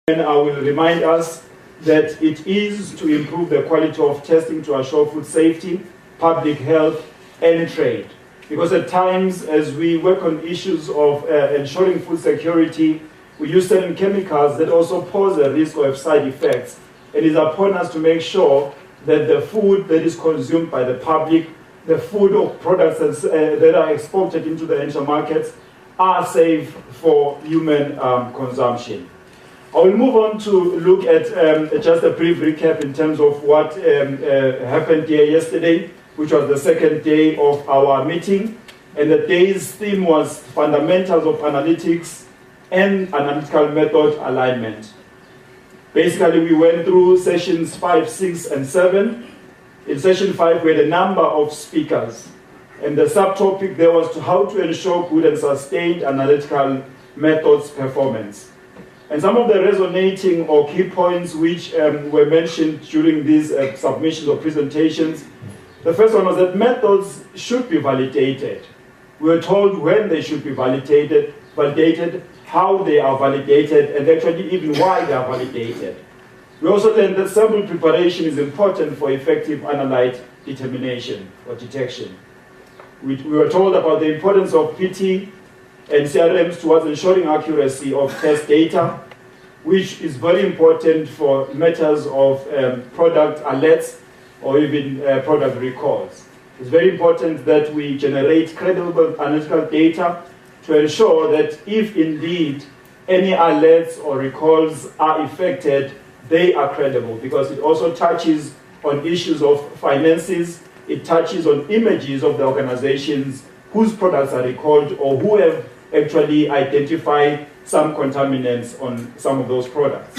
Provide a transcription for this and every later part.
And I will remind us that it is to improve the quality of testing to assure food safety, public health, and trade. Because at times, as we work on issues of ensuring food security, we use certain chemicals that also pose a risk of side effects. It is upon us to make sure that the food that is consumed by the public, the food or products that are exported into the international markets, are safe for human consumption. I will move on to look at just a brief recap in terms of what happened here yesterday, which was the second day of our meeting. And the day's theme was fundamentals of analytics and analytical method alignment. Basically, we went through sessions 5, 6, and 7. In session 5, we had a number of speakers. And the subtopic there was how to ensure good and sustained analytical methods performance. And some of the resonating or key points which were mentioned during these submissions or presentations, the first one was that methods should be validated. We were told when they should be validated, how they are validated, and actually even why they are validated. We also learned that sample preparation is important for effective analyte determination or detection. We were told about the importance of PT and CRMs towards ensuring accuracy of test data, which is very important for matters of product alerts or even product recalls. It's very important that we generate credible analytical data to ensure that if indeed any alerts or recalls are effected, they are credible, because it also touches on issues of finances, it touches on images of the organizations whose products are recalled or who have actually identified some contaminants on some of those products.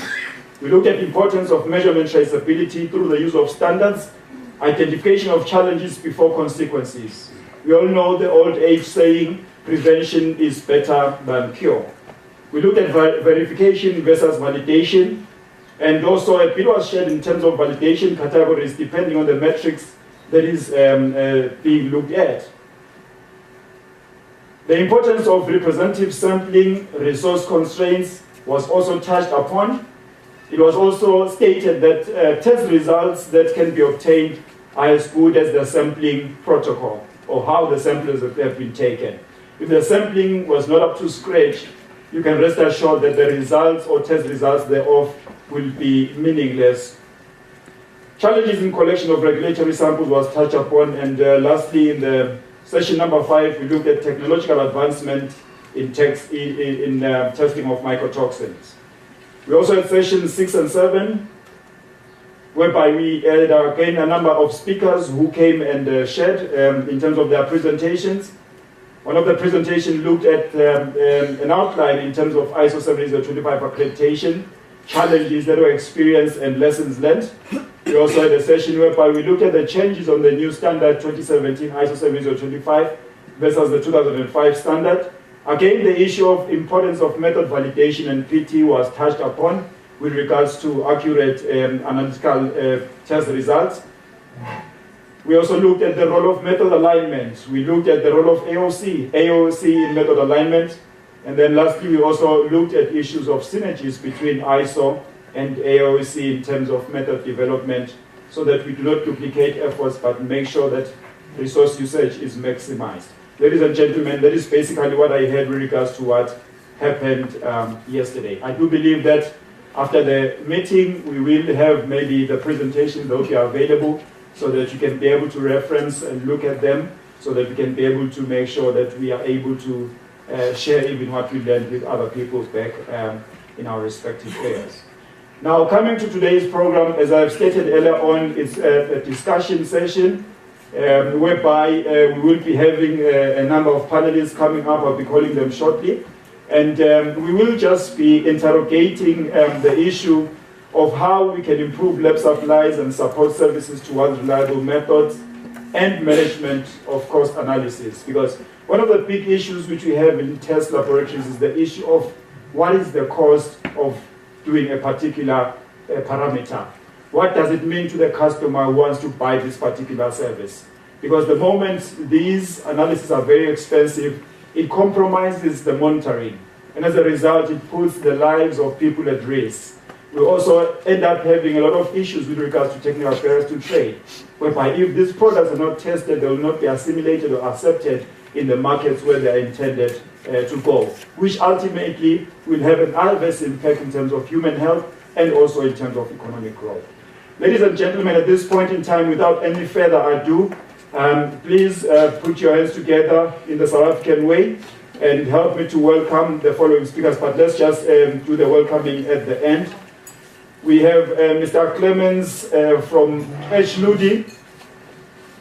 We looked at the importance of measurement traceability through the use of standards, identification of challenges before consequences. We all know the old age saying, prevention is better than cure. We looked at verification versus validation, and also a bit was shared in terms of validation categories depending on the metrics that is being looked at. The importance of representative sampling, resource constraints was also touched upon. It was also stated that test results that can be obtained are as good as the sampling protocol or how the samples have been taken. If the sampling was not up to scratch, you can rest assured that the results or test results thereof will be meaningless. Challenges in collection of regulatory samples was touched upon, and lastly, in the session number 5, we looked at technological advancement in testing of mycotoxins. We also had sessions 6 and 7, whereby we had again a number of speakers who came and shared in terms of their presentations. One of the presentations looked at an outline in terms of ISO 7025 accreditation, challenges that were experienced and lessons learned. We also had a session whereby we looked at the changes on the new standard 2017 ISO 7025 versus the 2005 standard. Again, the issue of importance of method validation and PT was touched upon with regards to accurate analytical test results. We also looked at the role of method alignment. We looked at the role of AOC in method alignment. And then lastly, we also looked at issues of synergies between ISO and AOAC in terms of method development, so that we do not duplicate efforts but make sure that resource usage is maximized. Ladies and gentlemen, that is basically what I had with regards to what happened yesterday. I do believe that after the meeting, we will have maybe the presentations that will be available so that you can be able to reference and look at them, so that we can be able to make sure that we are able to share even what we learned with other people back in our respective areas. Now, coming to today's program, as I've stated earlier on, it's a discussion session whereby we will be having a number of panelists coming up. I'll be calling them shortly. And we will just be interrogating the issue of how we can improve lab supplies and support services towards reliable methods and management of cost analysis. Because one of the big issues which we have in test laboratories is the issue of what is the cost of doing a particular parameter. What does it mean to the customer who wants to buy this particular service? Because the moment these analyses are very expensive, it compromises the monitoring. And as a result, it puts the lives of people at risk. We also end up having a lot of issues with regards to technical barriers to trade, whereby if these products are not tested, they will not be assimilated or accepted in the markets where they are intended to go, which ultimately will have an adverse impact in terms of human health and also in terms of economic growth. Ladies and gentlemen, at this point in time, without any further ado, please put your hands together in the South African way and help me to welcome the following speakers, but let's just do the welcoming at the end. We have Mr. Clemens from HLUDI.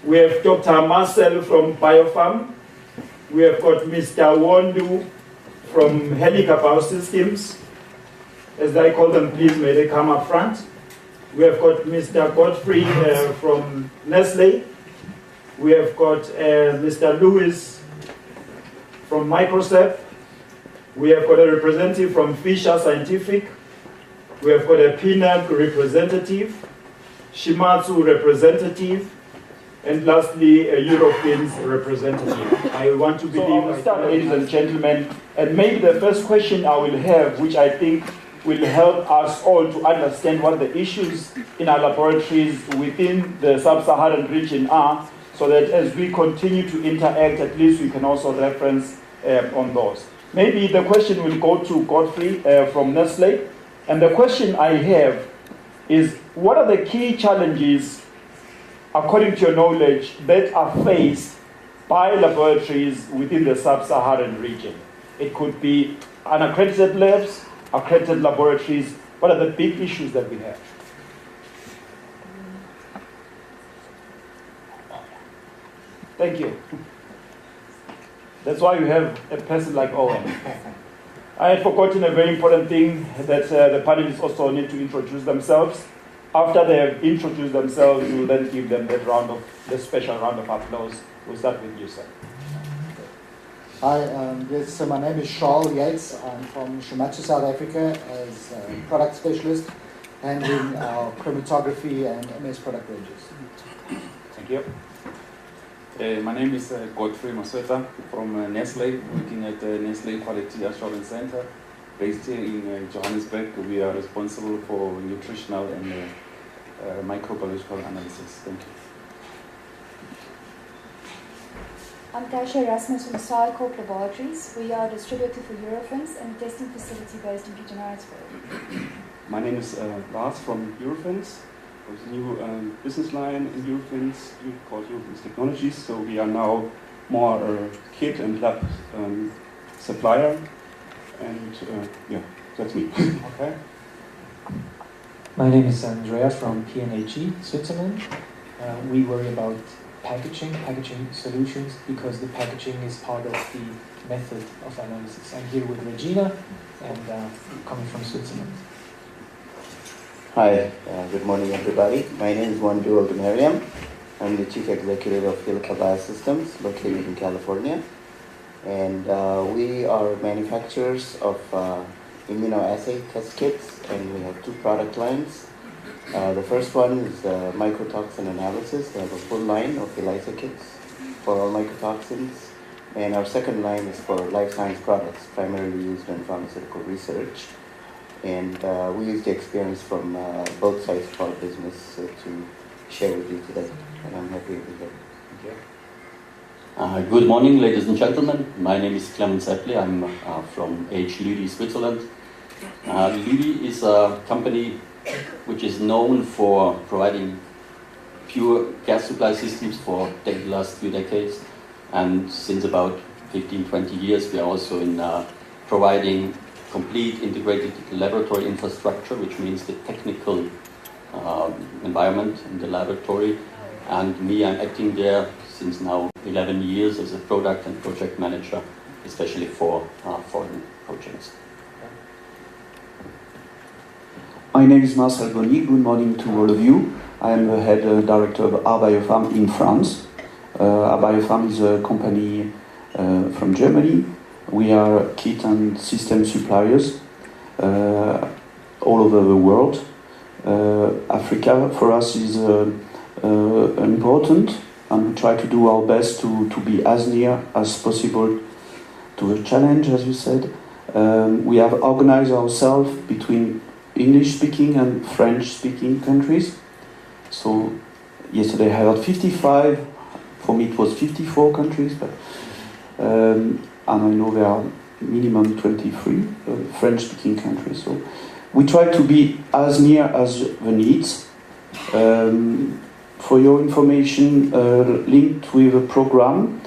We have Dr. Marcel from Biofarm. We have got Mr. Wondu from Helica Biosystems. As I call them, please may they come up front. We have got Mr. Godfrey from Nestle. We have got Mr. Lewis from Microsoft. We have got a representative from Fisher Scientific. We have got a PNAG representative, Shimatsu representative, and lastly, a European representative. I want to believe, ladies and gentlemen, and maybe the first question I will have, which I think will help us all to understand what the issues in our laboratories within the Sub-Saharan region are, so that as we continue to interact, at least we can also reference on those. Maybe the question will go to Godfrey from Nestle. And the question I have is, what are the key challenges, according to your knowledge, that are faced by laboratories within the Sub-Saharan region? It could be unaccredited labs, accredited laboratories. What are the big issues that we have? Thank you. That's why you have a person like Owen. I had forgotten a very important thing, that the panelists also need to introduce themselves. After they have introduced themselves, we will then give them the special round of applause. We'll start with you, sir. Hi, yes, so my name is Charles Yates. I'm from Shimatsu, South Africa, as a product specialist, handling our chromatography and MS product ranges. Thank you. My name is Godfrey Masweta from Nestle, working at the Nestle Quality Assurance Center, based here in Johannesburg. We are responsible for nutritional and microbiological analysis. Thank you. I'm Kasia Rasmus from SciCorp Laboratories. We are a distributor for Eurofins and a testing facility based in Pietermaritzburg. My name is Lars from Eurofins. There's a new business line in Eurofins called Eurofins Technologies. So we are now more a kit and lab supplier. And yeah, that's me. Okay. My name is Andreas from PNHE, Switzerland. We worry about packaging solutions, because the packaging is part of the method of analysis. I'm here with Regina, and coming from Switzerland. Hi, good morning everybody. My name is Wondu Ogunariam. I'm the Chief Executive of Helica Biosystems, located in California. And we are manufacturers of immunoassay test kits, and we have two product lines. The first one is mycotoxin analysis. We have a full line of ELISA kits for all mycotoxins. And our second line is for life science products, primarily used in pharmaceutical research. And we use the experience from both sides of our business to share with you today. And I'm happy to be here. Thank you. Good morning, ladies and gentlemen. My name is Clemens Eppli. I'm from HLUDI, Switzerland. LUDI is a company which is known for providing pure gas supply systems for the last few decades. And since about 15-20 years, we are also in providing complete integrated laboratory infrastructure, which means the technical environment in the laboratory. And me, I'm acting there since now 11 years as a product and project manager, especially for foreign projects. My name is Marcel Bonny. Good morning to all of you. I am the head director of AOAC Biofarm in France. AOAC Biofarm is a company from Germany. We are kit and system suppliers all over the world. Africa for us is important, and we try to do our best to be as near as possible to the challenge, as you said. We have organized ourselves between English-speaking and French-speaking countries. So yesterday I heard 55. For me it was 54 countries, but and I know there are minimum 23 French-speaking countries. So we try to be as near as the needs. For your information, linked with a program,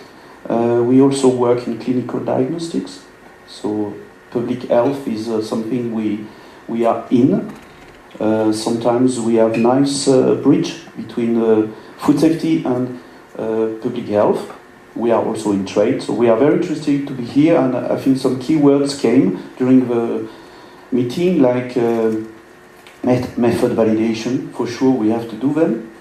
we also work in clinical diagnostics. So public health is something we are in. Sometimes we have nice bridge between food safety and public health. We are also in trade, so we are very interested to be here, and I think some key words came during the meeting, like method validation. For sure we have to do them,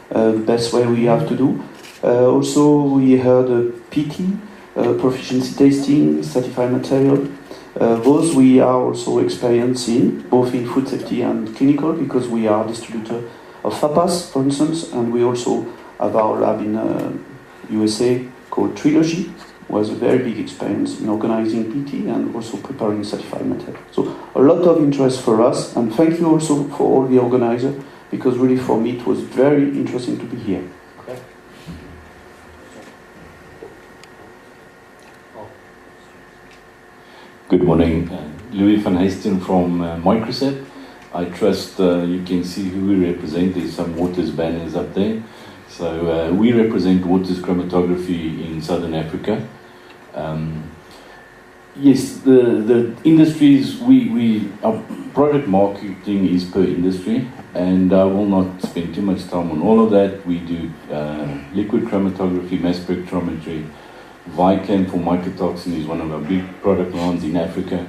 the best way we have to do. Also we heard PT, proficiency testing, certified material. Those we are also experiencing, both in food safety and clinical, because we are distributor of FAPAS, for instance, and we also have our lab in USA called Trilogy. Was a very big experience in organizing PT and also preparing certified material. So a lot of interest for us, and thank you also for all the organizers, because really for me it was very interesting to be here. Okay. Good morning, Louis van Heesten from Microset. I trust you can see who we represent. There's some Waters banners up there. So we represent Waters Chromatography in Southern Africa. Yes, the industries, our product marketing is per industry, and I will not spend too much time on all of that. We do liquid chromatography, mass spectrometry. Vicam for mycotoxin is one of our big product lines in Africa.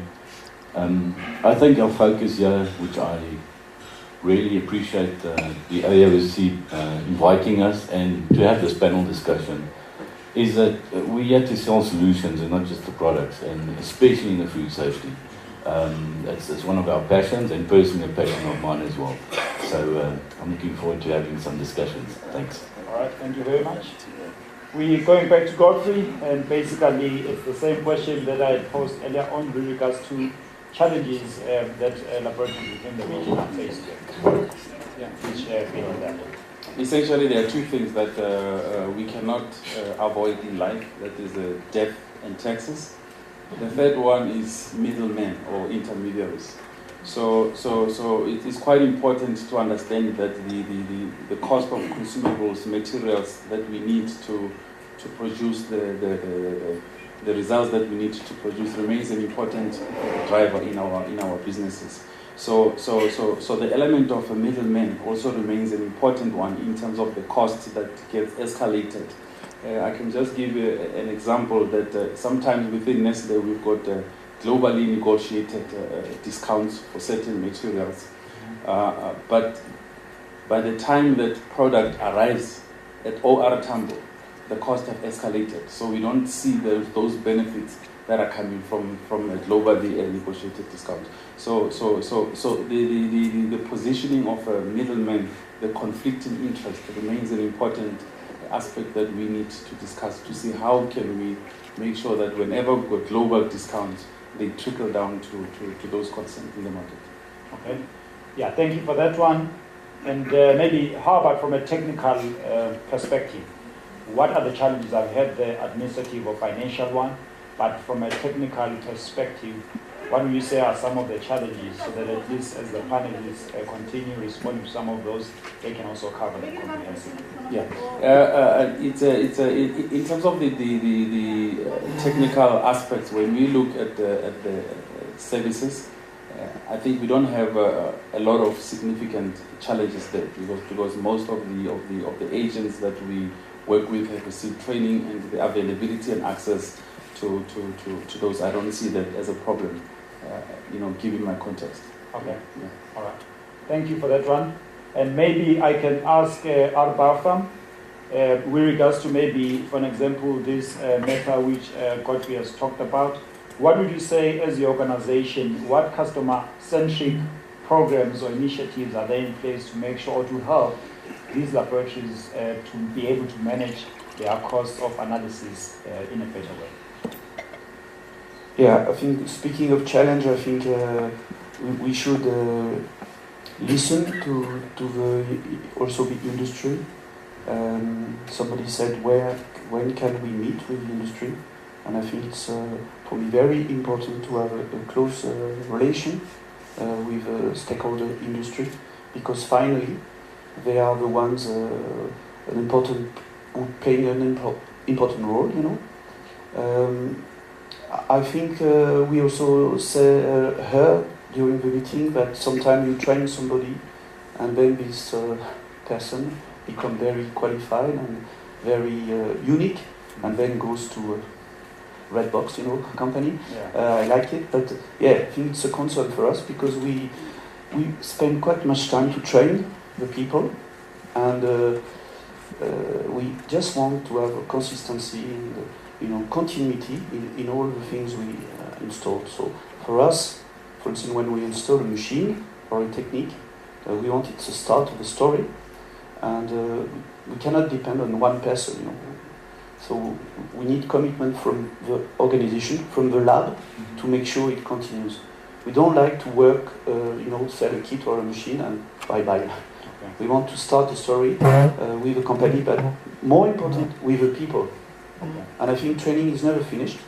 I think our focus here, which I really appreciate the AOAC inviting us and to have this panel discussion, is that we have to sell solutions and not just the products, and especially in the food safety. It's one of our passions, and personally a passion of mine as well. So I'm looking forward to having some discussions. Thanks. All right, thank you very much. We're going back to Godfrey, and basically it's the same question that I posed earlier on with regards to challenges that laboratories within the region are faced with. Yeah, which beyond that. Essentially, there are two things that we cannot avoid in life. That is death and taxes. The third one is middlemen or intermediaries. So it is quite important to understand that the cost of consumables, materials that we need to produce the results that we need to produce remains an important driver in our businesses. So the element of a middleman also remains an important one in terms of the cost that gets escalated. I can just give you an example that sometimes within Nestle we've got globally negotiated discounts for certain materials. But by the time that product arrives at OR Tambo, the costs have escalated. So we don't see those benefits that are coming from a globally negotiated discount. So the positioning of a middleman, the conflicting interest remains an important aspect that we need to discuss to see how can we make sure that whenever we've got global discounts, they trickle down to those concerned in the market. Okay. Yeah, thank you for that one. And maybe how about from a technical perspective? What are the challenges? I've had the administrative or financial one, but from a technical perspective, what would you say are some of the challenges, so that at least as the panelists continue responding to some of those, they can also cover them comprehensively? Yeah, in terms of the technical aspects, when we look at the services, I think we don't have a lot of significant challenges there, because most of the agents that we work with have received training, and the availability and access to those, I don't see that as a problem, given my context. Okay, yeah. All right. Thank you for that one. And maybe I can ask Arbatham, with regards to maybe, for an example, this meta which Godfrey has talked about. What would you say as the organization, what customer-centric programs or initiatives are there in place to make sure, or to help these laboratories to be able to manage their cost of analysis in a better way? Yeah, I think speaking of challenge, I think we should listen to also the industry. Somebody said, when can we meet with the industry? And I think it's for me very important to have a close relation with stakeholder industry, because finally they are the ones who play an important role, you know. I think we also heard during the meeting that sometimes you train somebody and then this person become very qualified and very unique and then goes to a red box, you know, company. Yeah. I like it, but yeah, I think it's a concern for us because we spend quite much time to train the people, and we just want to have a consistency and continuity in all the things we install. So for us, for instance, when we install a machine or a technique, we want it to start of the story, and we cannot depend on one person, you know. So we need commitment from the organization, from the lab, to make sure it continues. We don't like to work, sell a kit or a machine and bye-bye. Okay. We want to start a story with a company, but more important, with the people. Okay. And I think training is never finished.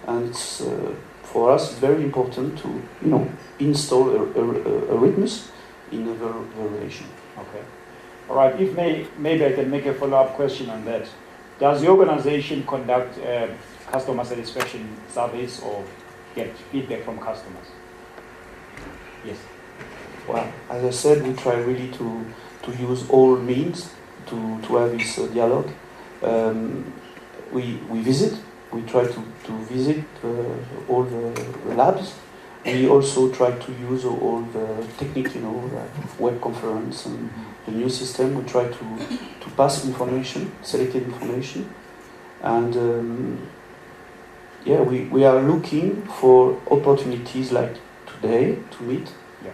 And it's, for us, it's very important to, install a rhythmus in the relation. Okay. All right. If maybe I can make a follow-up question on that. Does the organization conduct customer satisfaction surveys or get feedback from customers? Yes. Well, as I said, we try really to use all means to have this dialogue. We visit. We try to visit all the labs. We also try to use all the technique, web conference and the new system. We try to pass information, selected information, and we are looking for opportunities like today to meet.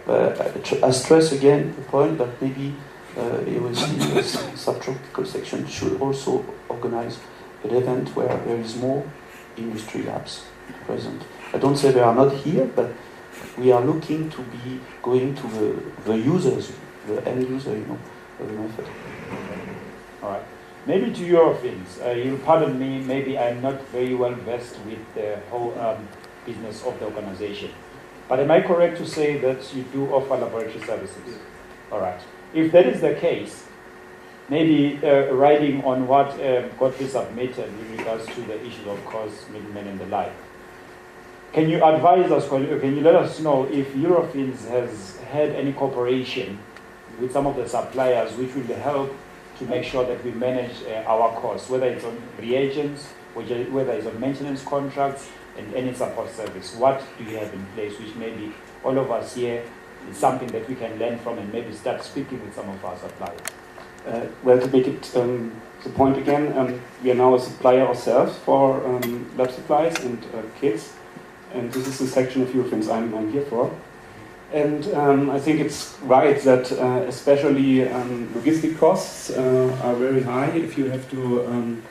Yeah. I stress again the point that maybe AOAC subtropical section should also organize an event where there is more industry labs present. I don't say they are not here, but we are looking to be going to the users, the end user, of the method. All right. Maybe to your things. You'll pardon me, maybe I'm not very well versed with the whole business of the organization. But am I correct to say that you do offer laboratory services? Yes. All right. If that is the case, maybe riding on what Godfrey submitted with regards to the issues of cost, middlemen and the like, can you advise us, can you let us know if Eurofins has had any cooperation with some of the suppliers which will help to make sure that we manage our costs, whether it's on reagents, whether it's on maintenance contracts, and any support service? What do you have in place which maybe all of us here is something that we can learn from and maybe start speaking with some of our suppliers? Well, to make it the point again, we are now a supplier ourselves for lab supplies and kits, and this is the section of Eurofins I'm here for. And I think it's right that especially logistic costs are very high if you have to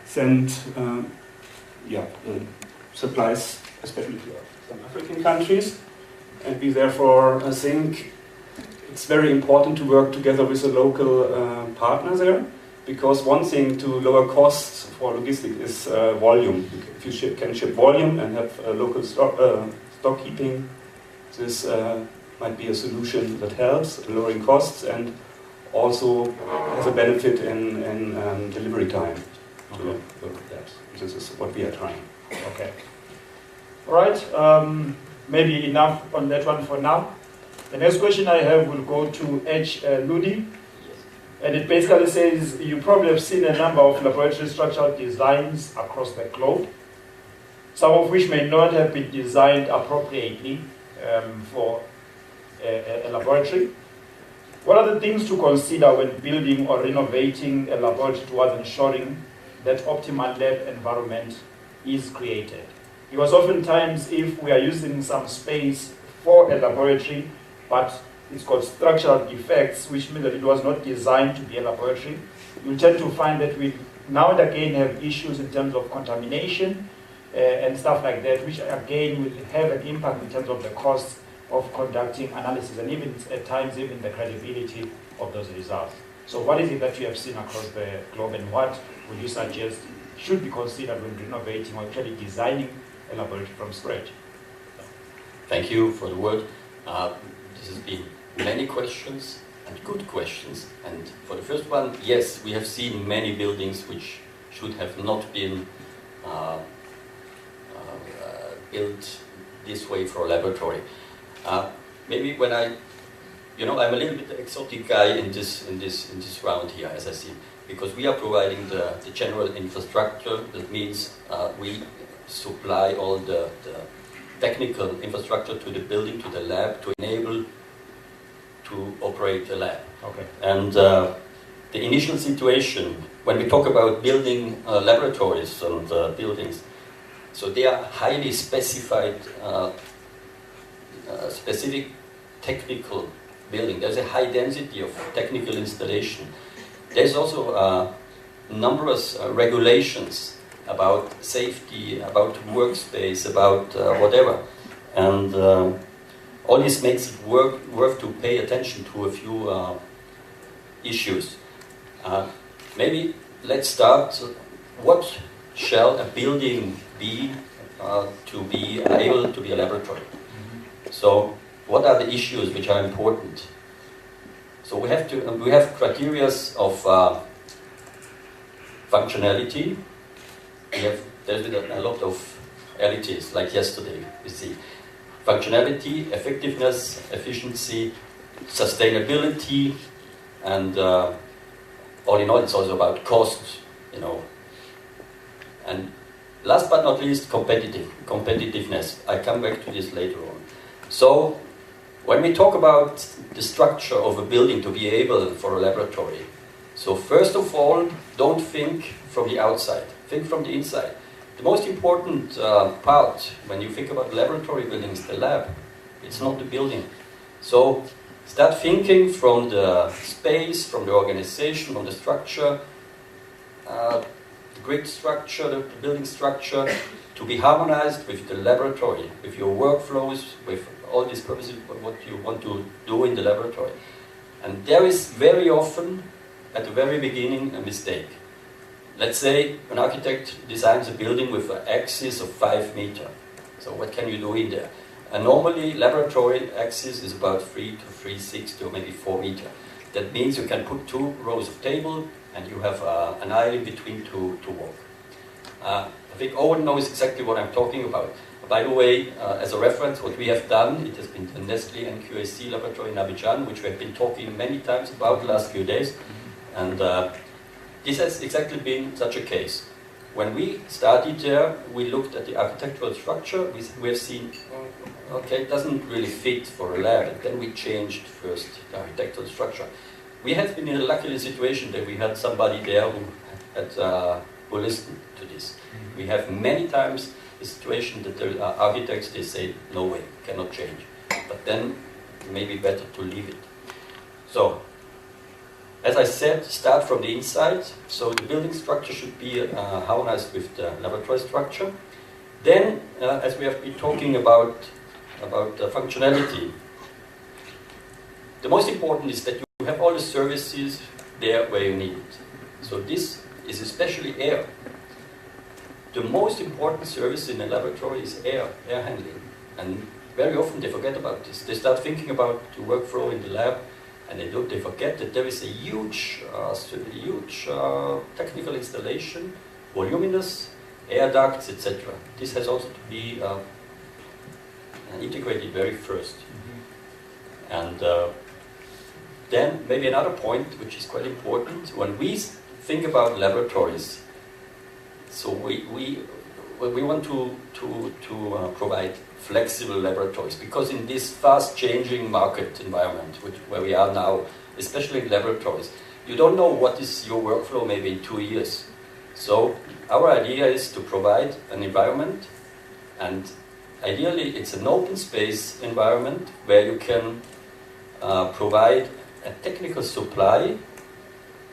send supplies, especially to some African countries. And we therefore think it's very important to work together with a local partner there, because one thing to lower costs for logistics is volume. If you can ship volume and have a local stock keeping, this might be a solution that helps lowering costs and also has a benefit in delivery time. Okay. So this is what we are trying. Okay. All right. Maybe enough on that one for now. The next question I have will go to H. Ludi. And it basically says, you probably have seen a number of laboratory structural designs across the globe, some of which may not have been designed appropriately for a laboratory. What are the things to consider when building or renovating a laboratory towards ensuring that optimal lab environment is created? Because oftentimes, if we are using some space for a laboratory, but it's got structural defects, which means that it was not designed to be a laboratory, you tend to find that we now and again have issues in terms of contamination and stuff like that, which again will have an impact in terms of the costs of conducting analysis and even at times even the credibility of those results. So what is it that you have seen across the globe, and what would you suggest should be considered when renovating or actually designing a laboratory from scratch? Thank you for the word. This has been many questions and good questions. And for the first one, yes, we have seen many buildings which should have not been built this way for a laboratory. Maybe when I'm a little bit exotic guy in this round here, as I see, because we are providing the general infrastructure. That means we supply all the technical infrastructure to the building, to the lab, to enable to operate the lab. Okay. And the initial situation, when we talk about building laboratories and buildings, so they are highly specified, specific technical building. There's a high density of technical installation. There's also numerous regulations about safety, about workspace, about whatever. And all this makes it worth to pay attention to a few issues. Maybe let's start. What shall a building be to be able to be a laboratory? So, what are the issues which are important? So we have criteria of functionality. There's been a lot of LETs, like yesterday we see. Functionality, effectiveness, efficiency, sustainability, and all in all, it's also about cost, And last but not least, competitiveness. I come back to this later on. So, when we talk about the structure of a building to be able for a laboratory, so first of all, don't think from the outside, think from the inside. The most important part when you think about laboratory buildings, the lab, it's not the building. So start thinking from the space, from the organization, from the structure, the grid structure, the building structure, to be harmonized with the laboratory, with your workflows, with all these purposes, what you want to do in the laboratory. And there is very often, at the very beginning, a mistake. Let's say an architect designs a building with an axis of 5 meters. So what can you do in there? And normally, laboratory axis is about 3 to 3.6 to maybe 4 meters. That means you can put 2 rows of table and you have an aisle in between to walk. I think Owen knows exactly what I'm talking about. By the way, as a reference, what we have done, it has been the Nestle and QAC laboratory in Abidjan, which we have been talking many times about the last few days. And this has exactly been such a case. When we started there, we looked at the architectural structure. We have seen, okay, it doesn't really fit for a lab. And then we changed first the architectural structure. We have been in a lucky situation that we had somebody there who listened to this. We have many times the situation that the architects, they say, no way, cannot change. But then, maybe better to leave it. So, as I said, start from the inside. So the building structure should be harmonized with the laboratory structure. Then, as we have been talking about functionality, the most important is that you have all the services there where you need it. So this is especially air. The most important service in a laboratory is air handling. And very often they forget about this. They start thinking about the workflow in the lab, and they forget that there is a huge technical installation, voluminous, air ducts, etc. This has also to be integrated very first. And then maybe another point, which is quite important, when we think about laboratories, so we want to provide flexible laboratories, because in this fast-changing market environment, where we are now, especially in laboratories, you don't know what is your workflow maybe in 2 years. So our idea is to provide an environment, and ideally it's an open space environment where you can provide a technical supply,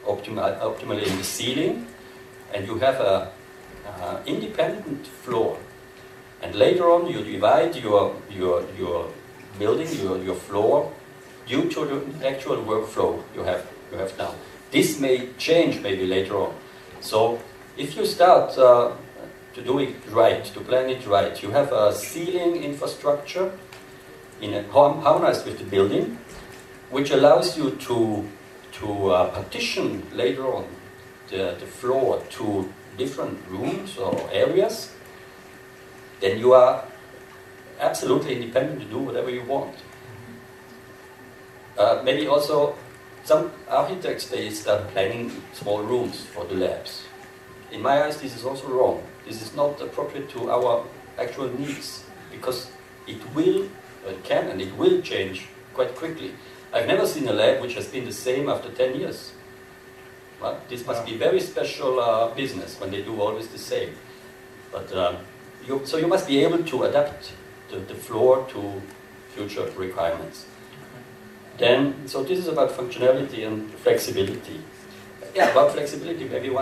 optimally in the ceiling, and you have a independent floor. And later on, you divide your building, your floor, due to the actual workflow you have now. This may change maybe later on. So if you start to do it right, to plan it right, you have a ceiling infrastructure harmonized with the building, which allows you to partition later on the floor to different rooms or areas, then you are absolutely independent to do whatever you want. Maybe also some architects, they start planning small rooms for the labs. In my eyes, this is also wrong. This is not appropriate to our actual needs, because it can and it will change quite quickly. I've never seen a lab which has been the same after 10 years. Well, this must be very special business when they do always the same. But so you must be able to adapt the floor to future requirements. Then, so this is about functionality and flexibility. Yeah, about flexibility, maybe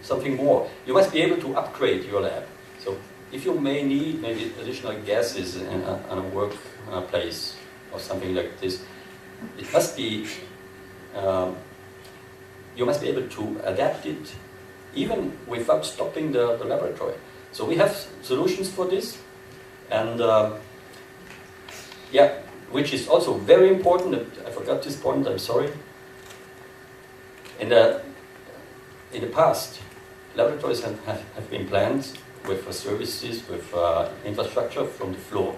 something more. You must be able to upgrade your lab. So if you may need maybe additional gases on a workplace or something like this, it must be, you must be able to adapt it even without stopping the laboratory. So we have solutions for this, and yeah, which is also very important. I forgot this point, I'm sorry. In the past, laboratories have been planned with services, with infrastructure from the floor.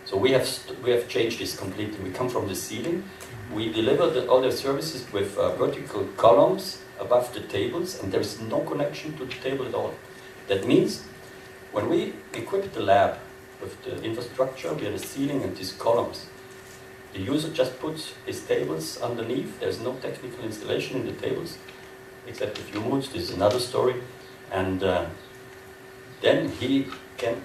So we have changed this completely. We come from the ceiling. We deliver all the services with vertical columns above the tables, and there is no connection to the table at all. That means when we equip the lab with the infrastructure, we have the ceiling and these columns. The user just puts his tables underneath. There's no technical installation in the tables, except a few moods. This is another story. And then he can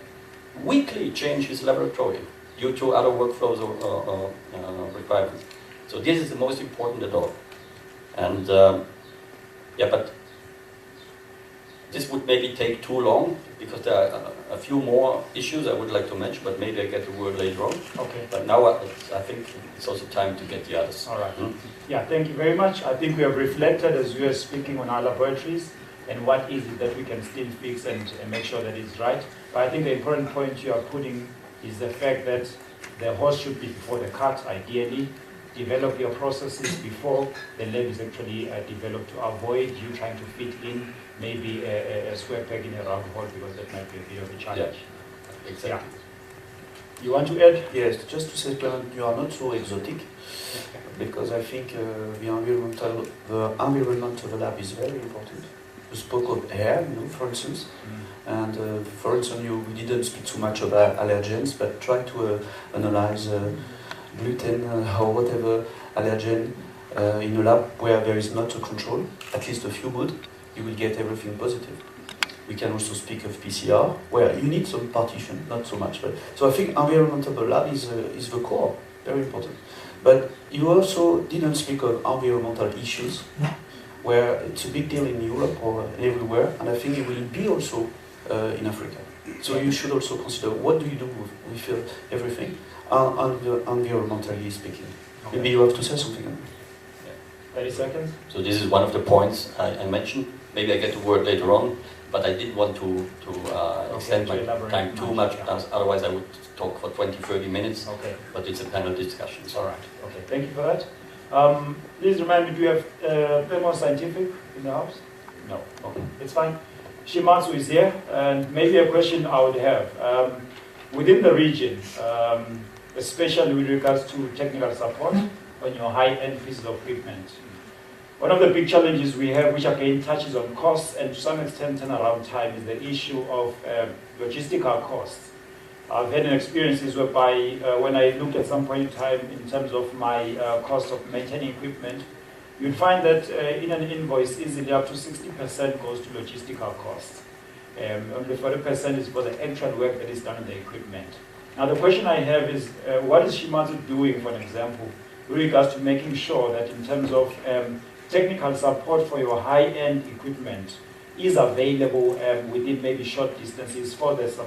weekly change his laboratory due to other workflows or requirements. So this is the most important at all. And yeah, but this would maybe take too long, because there are a few more issues I would like to mention, but maybe I get the word later on. Okay. But now I think it's also time to get the others. All right. Yeah, thank you very much. I think we have reflected as we are speaking on our laboratories and what is it that we can still fix and make sure that it's right. But I think the important point you are putting is the fact that the horse should be before the cart, ideally. Develop your processes before the lab is actually developed, to avoid you trying to fit in maybe a square peg in a round hole, because that might be a bit of a challenge. Yeah, exactly. Yeah. You want to add? Yes, just to say, Clement, you are not so exotic, because I think the environment of the lab is very important. You spoke of air, for instance, and for instance, we didn't speak too much about allergens, but try to analyze gluten or whatever allergen in a lab where there is not a control, at least a few good, you will get everything positive. We can also speak of PCR, where you need some partition, not so much. But so I think environmental lab is the core, very important. But you also didn't speak of environmental issues, where it's a big deal in Europe or everywhere, and I think it will be also in Africa. So you should also consider, what do you do with everything, environmentally speaking. Okay. Maybe you have to say something. Yeah. 30 seconds. So this is one of the points I mentioned. Maybe I get the word later on, but I didn't want to extend my time too much, otherwise I would talk for 20, 30 minutes. Okay. But it's a panel discussion. So. All right. Okay. Thank you for that. Please remind me, do you have Thermo Scientific in the house? No. Okay. It's fine. Shimatsu is here, and maybe a question I would have. Within the region, especially with regards to technical support on your high-end pieces of equipment, one of the big challenges we have, which again touches on costs and to some extent turnaround time, is the issue of logistical costs. I've had experiences whereby when I looked at some point in time in terms of my cost of maintaining equipment, you'd find that in an invoice easily up to 60% goes to logistical costs. Only 40% is for the actual work that is done on the equipment. Now the question I have is, what is Shimatsu doing, for an example, with regards to making sure that in terms of technical support for your high-end equipment is available within maybe short distances for these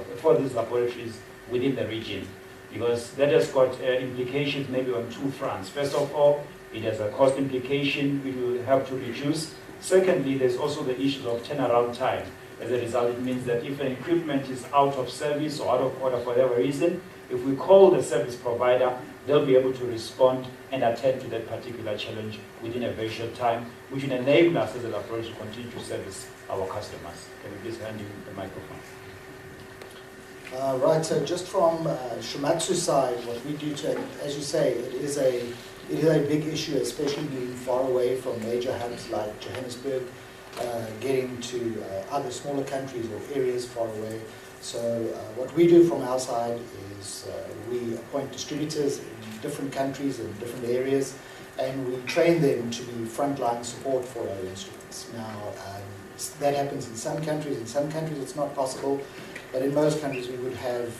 laboratories within the region? because that has got implications maybe on two fronts. First of all, it has a cost implication, which will help to reduce. Secondly, there's also the issue of turnaround time. As a result, it means that if an equipment is out of service or out of order for whatever reason, if we call the service provider, they'll be able to respond and attend to that particular challenge within a very short time, which will enable us as a laboratory to continue to service our customers. Can we please hand you the microphone? Right, so just from Shimatsu's side, what we do to, as you say, it is a big issue, especially being far away from major hubs like Johannesburg, getting to other smaller countries or areas far away. So what we do from our side is we appoint distributors in different countries and different areas, and we train them to be frontline support for our instruments. Now, that happens in some countries it's not possible, but in most countries we would have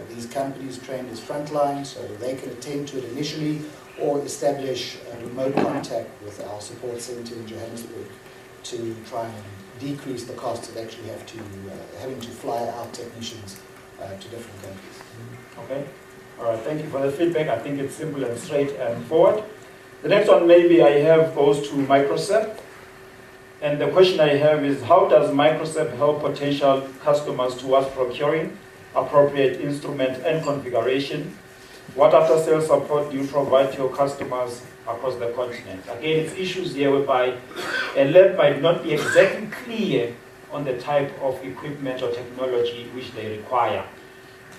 these companies trained as frontline so they can attend to it initially or establish a remote contact with our support center in Johannesburg to try and decrease the cost of actually having to fly our technicians to different countries. Okay. All right. Thank you for the feedback. I think it's simple and straightforward. The next one maybe I have goes to Microcept. And the question I have is, how does Microcept help potential customers towards procuring appropriate instrument and configuration? What after-sales support do you provide to your customers across the continent? Again, it's issues here whereby a lab might not be exactly clear on the type of equipment or technology which they require.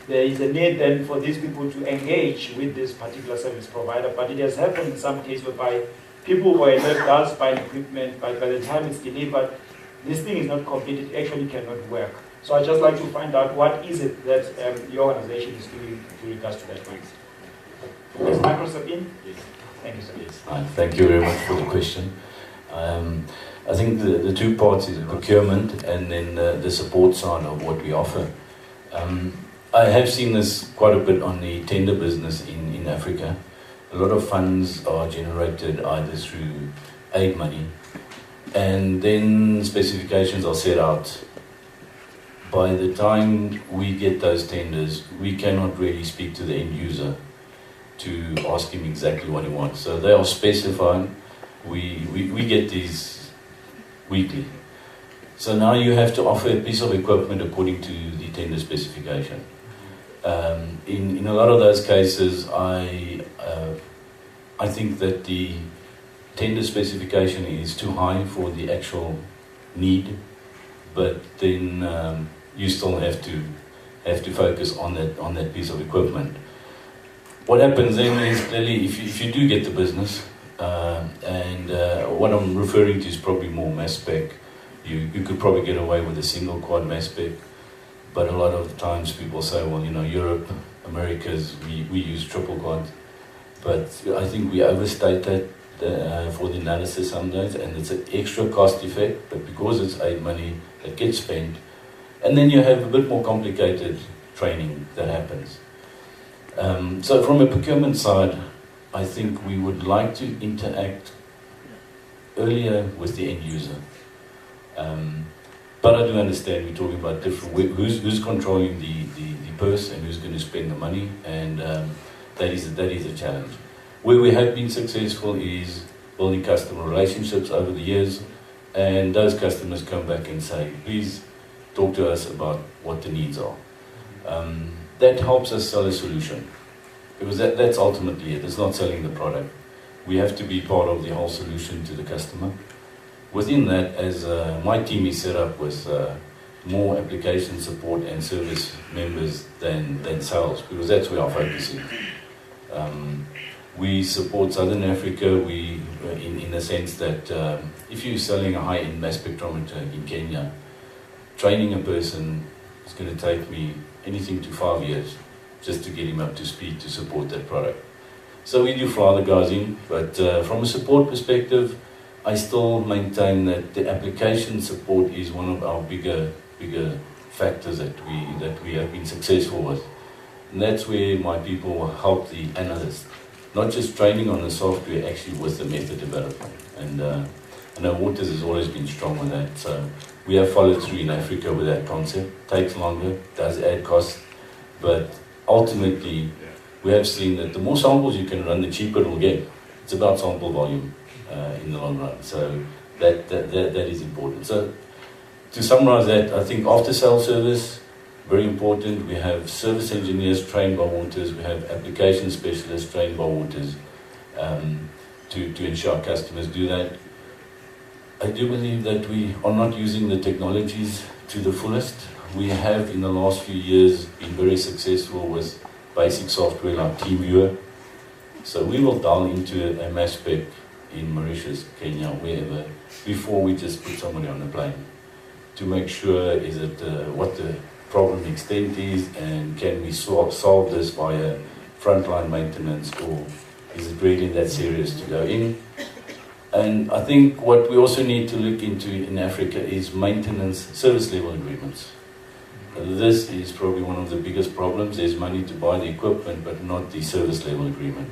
There is a need then for these people to engage with this particular service provider, but it has happened in some cases whereby people who are in lab does buy equipment, but by the time it's delivered, this thing is not complete, it actually cannot work. So I'd just like to find out what is it that your organization is doing with regards to that point. Is Microsoft in? Yes. Thank you, sir. Yes. Thank you very much for the question. I think the two parts is the procurement and then the support side of what we offer. I have seen this quite a bit on the tender business in Africa. A lot of funds are generated either through aid money, and then specifications are set out. By the time we get those tenders, we cannot really speak to the end user to ask him exactly what he wants. So they are specified. We get these weekly. So now you have to offer a piece of equipment according to the tender specification. In a lot of those cases, I think that the tender specification is too high for the actual need, but then you still have to focus on that piece of equipment. What happens then is clearly if you do get the business, and what I'm referring to is probably more mass spec. You could probably get away with a single quad mass spec, but a lot of the times people say, well, Europe, Americas, we use triple quad. But I think we overstate that for the analysis sometimes, and it's an extra cost effect, but because it's aid money that gets spent, and then you have a bit more complicated training that happens. So from a procurement side, I think we would like to interact earlier with the end user. But I do understand we're talking about different, who's controlling the purse and who's going to spend the money, and that is a challenge. Where we have been successful is building customer relationships over the years, and those customers come back and say, please talk to us about what the needs are. That helps us sell a solution, because that's ultimately it. It's not selling the product. We have to be part of the whole solution to the customer. Within that, as my team is set up with more application support and service members than sales, because that's where our focus is. We support Southern Africa in the sense that if you're selling a high-end mass spectrometer in Kenya, training a person is going to take me anything to 5 years just to get him up to speed to support that product. So we do fly the guys in, but from a support perspective, I still maintain that the application support is one of our bigger factors that we have been successful with. And that's where my people help the analyst, not just training on the software, actually with the method development. And I know Waters has always been strong on that. So we have followed through in Africa with that concept. Takes longer, does add cost, but ultimately we have seen that the more samples you can run, the cheaper it will get. It's about sample volume in the long run. So that is important. So to summarize that, I think after sales service, very important. We have service engineers trained by Waters. We have application specialists trained by Waters to ensure customers do that. I do believe that we are not using the technologies to the fullest. We have in the last few years been very successful with basic software like TeamViewer. So we will dial into a mass spec in Mauritius, Kenya, wherever, before we just put somebody on a plane, to make sure is it what the problem extent is, and can we solve this via frontline maintenance, or is it really that serious to go in? And I think what we also need to look into in Africa is maintenance service level agreements. This is probably one of the biggest problems. There's money to buy the equipment, but not the service level agreement.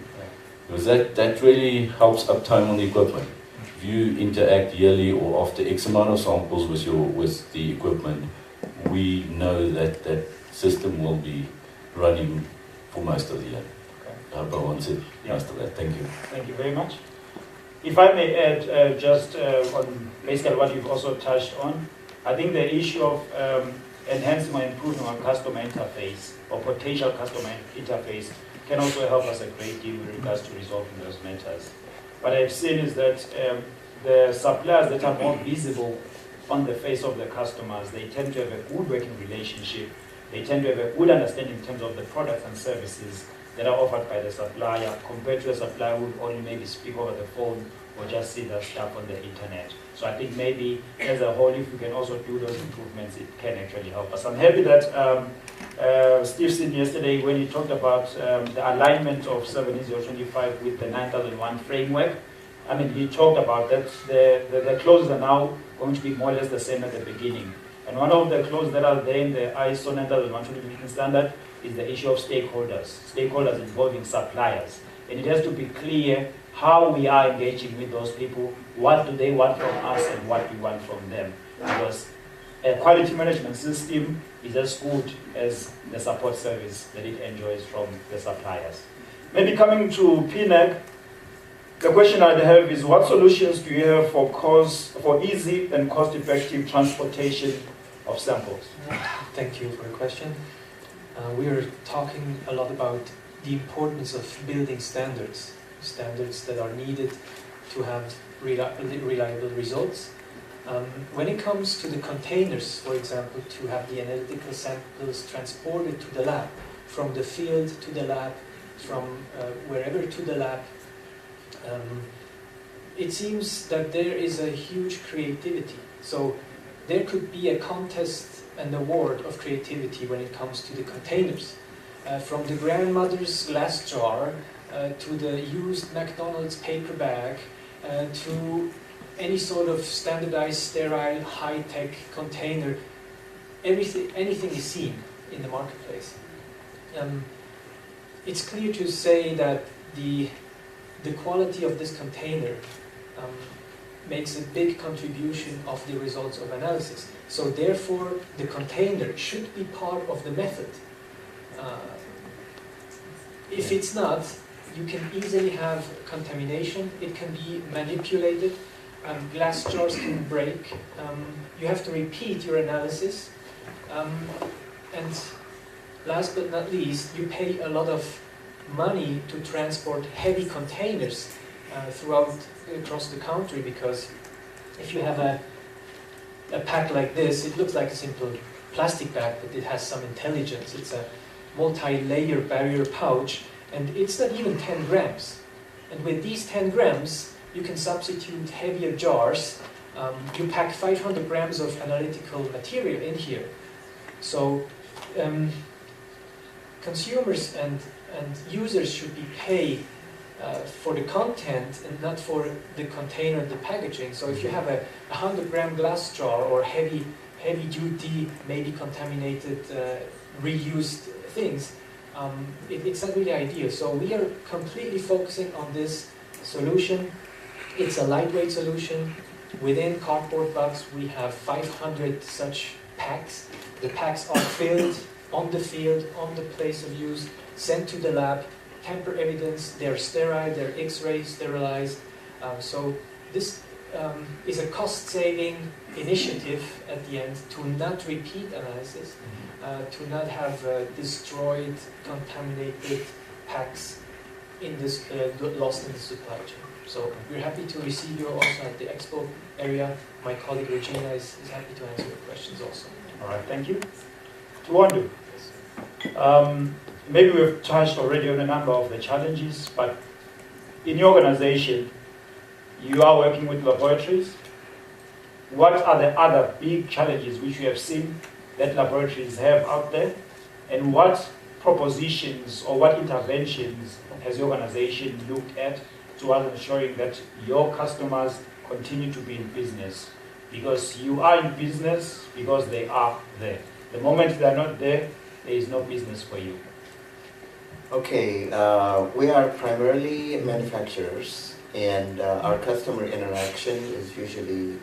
Because that really helps uptime on the equipment. If you interact yearly or after X amount of samples with the equipment, we know that that system will be running for most of the year. Okay. I hope I answered most of that. Thank you. Thank you very much. If I may add just on basically what you've also touched on, I think the issue of enhancing or improving our customer interface or potential customer interface can also help us a great deal with regards to resolving those matters. What I've seen is that the suppliers that are more visible on the face of the customers, they tend to have a good working relationship. They tend to have a good understanding in terms of the products and services that are offered by the supplier, compared to a supplier who would only maybe speak over the phone or just see the stuff on the internet. So I think maybe as a whole, if we can also do those improvements, it can actually help us. I'm happy that Steve said yesterday when he talked about the alignment of 17025 with the 9001 framework. I mean, he talked about that the clauses are now going to be more or less the same at the beginning. And one of the clauses that are there in the ISO 9001 standard is the issue of stakeholders involving suppliers. And it has to be clear how we are engaging with those people, what do they want from us and what we want from them. Because a quality management system is as good as the support service that it enjoys from the suppliers. Maybe coming to PNAG, the question I'd have is, what solutions do you have for easy and cost-effective transportation of samples? Thank you for the question. We are talking a lot about the importance of building standards that are needed to have reliable results. When it comes to the containers, for example, to have the analytical samples transported to the lab, from the field to the lab, from wherever to the lab, it seems that there is a huge creativity. So there could be a contest and award of creativity when it comes to the containers. From the grandmother's glass jar to the used McDonald's paper bag to any sort of standardized, sterile, high-tech container, anything is seen in the marketplace. It's clear to say that the quality of this container makes a big contribution of the results of analysis. So therefore, the container should be part of the method. If it's not, you can easily have contamination. It can be manipulated. Glass jars can break. You have to repeat your analysis. And last but not least, you pay a lot of money to transport heavy containers across the country, because if you have a pack like this, it looks like a simple plastic bag, but it has some intelligence. It's a multi-layer barrier pouch, and it's not even 10 grams. And with these 10 grams, you can substitute heavier jars. You pack 500 grams of analytical material in here. So consumers and users should be paid for the content and not for the container, the packaging. So if you have a 100-gram glass jar or heavy-duty, maybe contaminated, reused things, it's not really ideal. So we are completely focusing on this solution. It's a lightweight solution. Within cardboard box, we have 500 such packs. The packs are filled on the field, on the place of use, sent to the lab, tamper evidence, they're sterile, they're X-ray sterilized. So this is a cost-saving initiative at the end to not repeat analysis, to not have destroyed, contaminated packs in this lost in the supply chain. So we're happy to receive you also at the expo area. My colleague Regina is happy to answer your questions also. All right, thank you. Tuwandu, maybe we've touched already on a number of the challenges, but in your organization, you are working with laboratories. What are the other big challenges which you have seen that laboratories have out there? And what propositions or what interventions has your organization looked at towards ensuring that your customers continue to be in business? Because you are in business because they are there. The moment they are not there, there is no business for you. Okay, we are primarily manufacturers, and our customer interaction is usually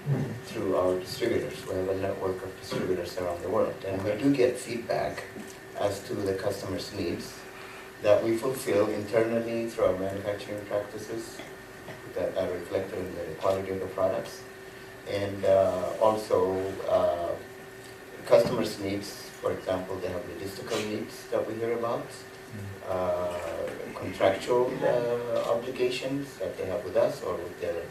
through our distributors. We have a network of distributors around the world, and we do get feedback as to the customer's needs that we fulfill internally through our manufacturing practices that are reflected in the quality of the products. And also customers' needs, for example, they have logistical needs that we hear about, contractual obligations that they have with us or with their,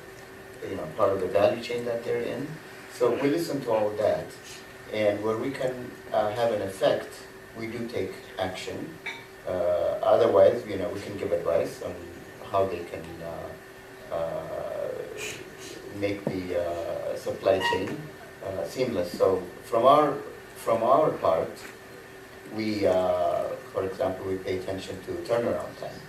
part of the value chain that they're in. So we listen to all of that, and where we can have an effect, we do take action. Otherwise, we can give advice on how they can make the supply chain seamless. So from our part, we, for example, we pay attention to turnaround time.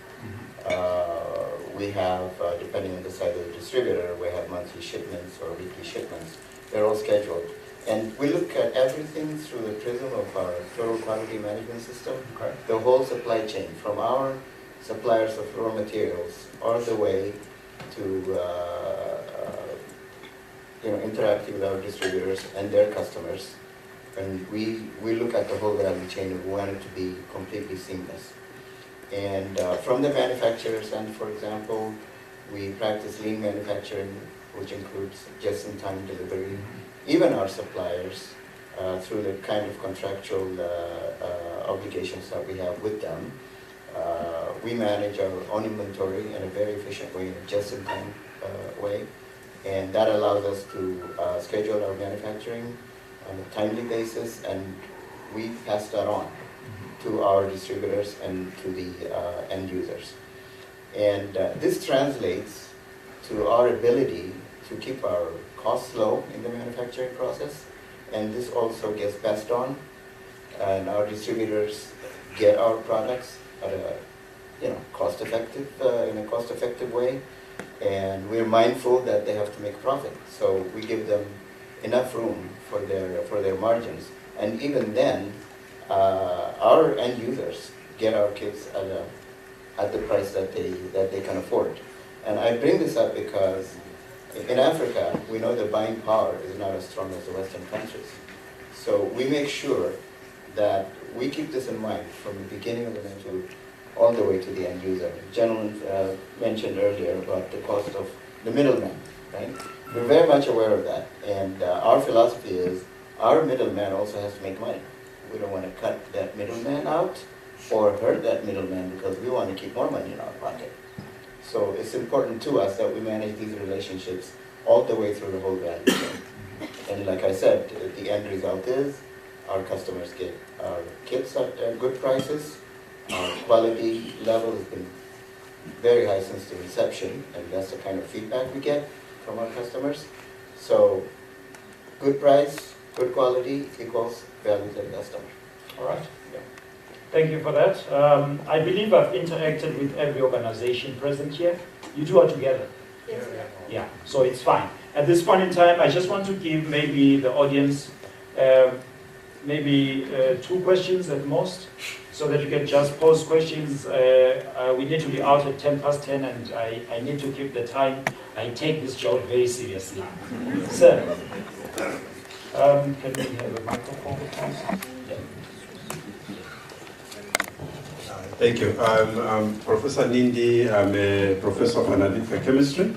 We have, depending on the size of the distributor, we have monthly shipments or weekly shipments. They're all scheduled. And we look at everything through the prism of our total quality management system, the whole supply chain, from our suppliers of raw materials all the way to interacting with our distributors and their customers. And we look at the whole value chain and we want it to be completely seamless. And from the manufacturers end, for example, we practice lean manufacturing, which includes just-in-time delivery. Even our suppliers, through the kind of contractual obligations that we have with them, we manage our own inventory in a very efficient way, in a just-in-time way. And that allows us to schedule our manufacturing on a timely basis, and we pass that on to our distributors and to the end users. And this translates to our ability to keep our costs low in the manufacturing process, and this also gets passed on, and our distributors get our products at a in a cost-effective way, and we're mindful that they have to make profit, so we give them enough room for their margins. And even then, our end users get our kits at the price that they can afford. And I bring this up because in Africa, we know the buying power is not as strong as the Western countries. So we make sure that we keep this in mind from the beginning of the menu all the way to the end user. The gentleman mentioned earlier about the cost of the middleman, right? We're very much aware of that, and our philosophy is our middleman also has to make money. We don't want to cut that middleman out or hurt that middleman because we want to keep more money in our pocket. So it's important to us that we manage these relationships all the way through the whole value chain. And like I said, the end result is our customers get our kits at good prices. Our quality level has been very high since the inception, and that's the kind of feedback we get from our customers. So good price, good quality equals value to the customer. All right. Yeah. Thank you for that. I believe I've interacted with every organization present here. You two are together. Yes. Yeah, so it's fine. At this point in time, I just want to give maybe the audience maybe 2 questions at most, so that you can just pose questions. We need to be out at 10:10, and I need to keep the time. I take this job very seriously. Sir, can we have a microphone, please? Yeah. Thank you. I'm Professor Nindi. I'm a professor of analytical chemistry.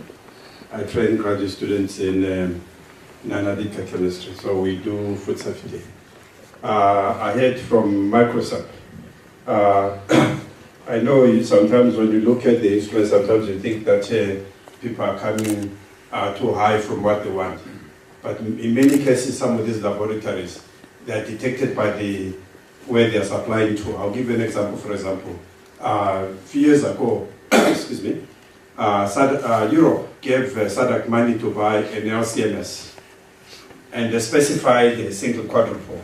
I train graduate students in analytical chemistry, so we do food safety. I heard from Microsoft. I know sometimes when you look at the instruments, sometimes you think that people are coming too high from what they want. But in many cases, some of these laboratories, they are detected by where they are supplying to. I'll give you an example, for example. A few years ago, excuse me, Europe gave SADC money to buy an LCMS. And they specified a single quadruple.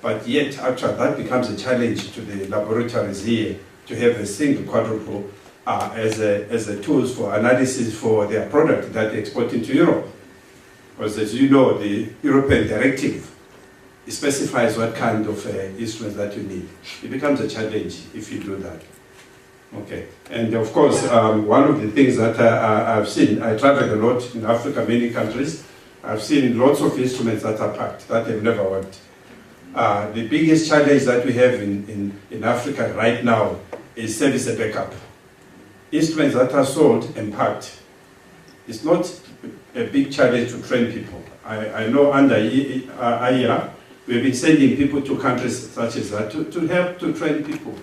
But yet, actually, that becomes a challenge to the laboratories here to have a single quadruple as a tools for analysis for their product that they export into Europe. Because as you know, the European directive specifies what kind of instruments that you need. It becomes a challenge if you do that. Okay, and of course, one of the things that I've seen, I traveled a lot in Africa, many countries. I've seen lots of instruments that are packed, that have never worked. The biggest challenge that we have in Africa right now is service and backup. Instruments that are sold and packed. It's not a big challenge to train people. I know under AIA, we've been sending people to countries such as that to help to train people.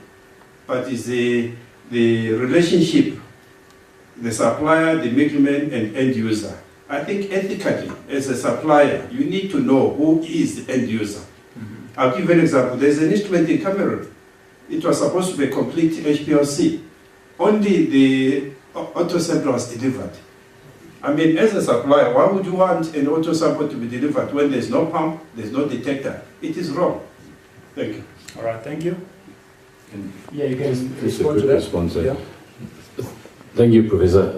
But it's the relationship, the supplier, the middleman, and end user. I think ethically, as a supplier, you need to know who is the end user. I'll give you an example. There's an instrument in Cameroon. It was supposed to be a complete HPLC. Only the auto-sampler was delivered. I mean, as a supplier, why would you want an auto-sample to be delivered when there's no pump, there's no detector? It is wrong. Thank you. All right, thank you. Yeah, you can respond to that. Yeah. Thank you, Professor.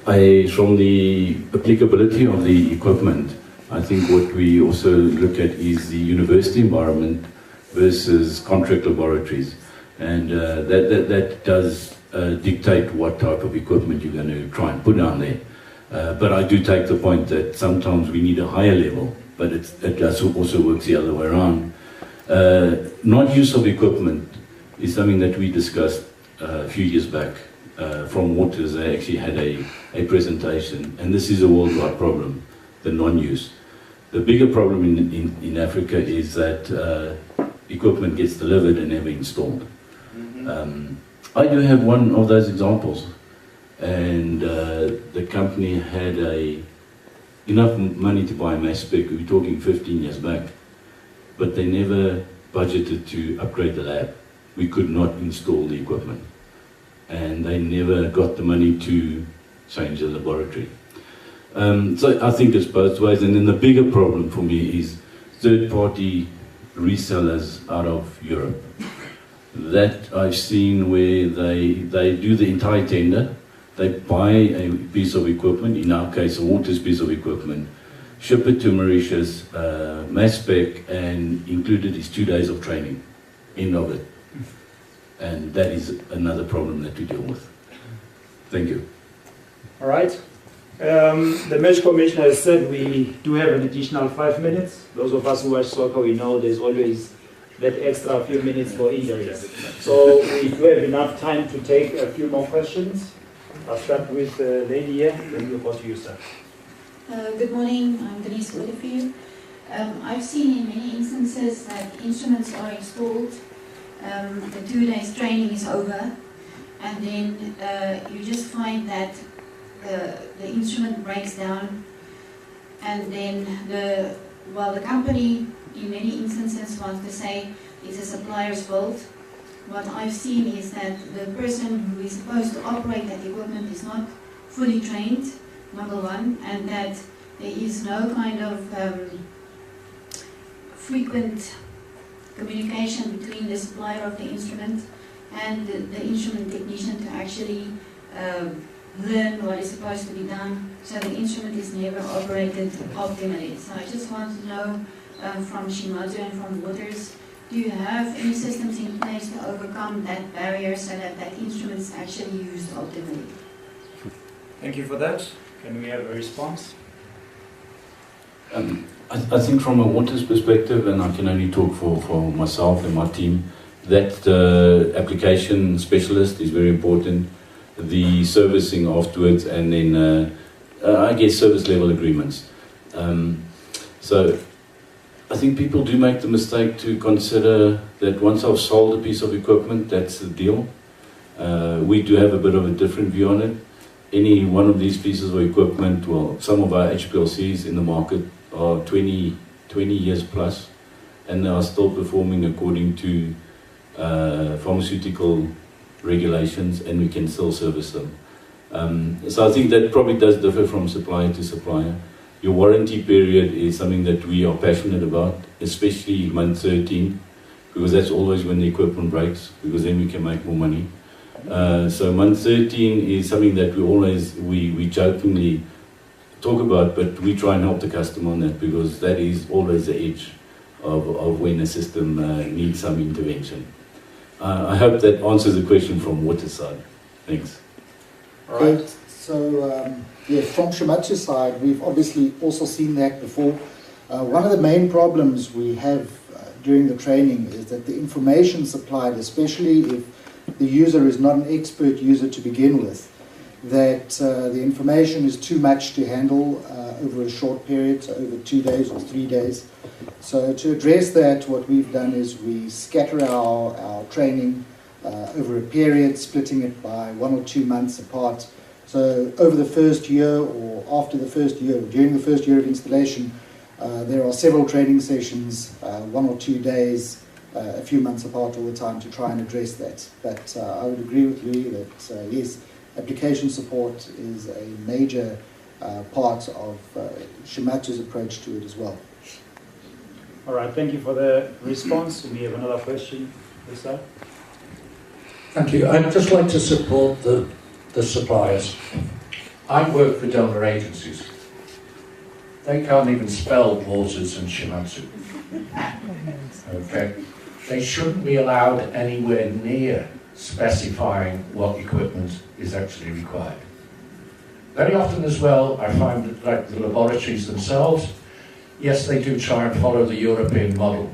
From the applicability of the equipment, I think what we also look at is the university environment versus contract laboratories. And that does dictate what type of equipment you're going to try and put down there. But I do take the point that sometimes we need a higher level, but it does also works the other way around. Non-use of equipment is something that we discussed a few years back. From Waters, they actually had a presentation, and this is a worldwide problem, the non-use. The bigger problem in Africa is that equipment gets delivered and never installed. I do have one of those examples, and the company had enough money to buy a mass spec. We're talking 15 years back, but they never budgeted to upgrade the lab. We could not install the equipment, and they never got the money to change the laboratory. So I think it's both ways, and then the bigger problem for me is third-party resellers out of Europe. That I've seen where they do the entire tender, they buy a piece of equipment, in our case a Waters piece of equipment, ship it to Mauritius, mass spec, and included is 2 days of training, end of it. And that is another problem that we deal with. Thank you. All right. The match commissioner has said we do have an additional 5 minutes. Those of us who watch soccer, we know there's always that extra few minutes for injuries. So we do have enough time to take a few more questions. I'll start with the lady here, then we'll go to you, sir. Good morning, I'm Denise Olivier. I've seen in many instances that instruments are installed, the 2 days training is over, and then you just find that the instrument breaks down, and then the company in many instances wants to say it's a supplier's fault. What I've seen is that the person who is supposed to operate that equipment is not fully trained, number one, and that there is no kind of frequent communication between the supplier of the instrument and the instrument technician to actually learn what is supposed to be done, so the instrument is never operated optimally. So I just want to know from Shimozu and from Waters, do you have any systems in place to overcome that barrier so that that instrument is actually used optimally? Thank you for that. Can we have a response? I think from a Waters perspective, and I can only talk for myself and my team, that application specialist is very important, the servicing afterwards, and then I guess service level agreements. So I think people do make the mistake to consider that once I've sold a piece of equipment, that's the deal. We do have a bit of a different view on it. Any one of these pieces of equipment, well, some of our HPLCs in the market are 20 years plus, and they are still performing according to pharmaceutical regulations, and we can still service them. So I think that probably does differ from supplier to supplier. Your warranty period is something that we are passionate about, especially month 13, because that's always when the equipment breaks, because then we can make more money. So month 13 is something that we jokingly talk about, but we try and help the customer on that, because that is always the edge of when a system needs some intervention. I hope that answers the question from water side. Thanks. All right. So, yeah, from Shimadzu's side, we've obviously also seen that before. One of the main problems we have during the training is that the information supplied, especially if the user is not an expert user to begin with, that the information is too much to handle over a short period, so over 2 days or 3 days. So to address that, what we've done is we scatter our training over a period, splitting it by 1 or 2 months apart. So over the first year, or after the first year, during the first year of installation, there are several training sessions, 1 or 2 days, a few months apart all the time, to try and address that. But I would agree with Louis that yes, application support is a major part of Shimadzu's approach to it as well. All right, thank you for the response. We have another question. Lisa? Thank you. I'd just like to support the suppliers. I work for donor agencies. They can't even spell Waters and Shimadzu. Okay? They shouldn't be allowed anywhere near specifying what equipment is actually required. Very often as well, I find that like the laboratories themselves, yes, they do try and follow the European model.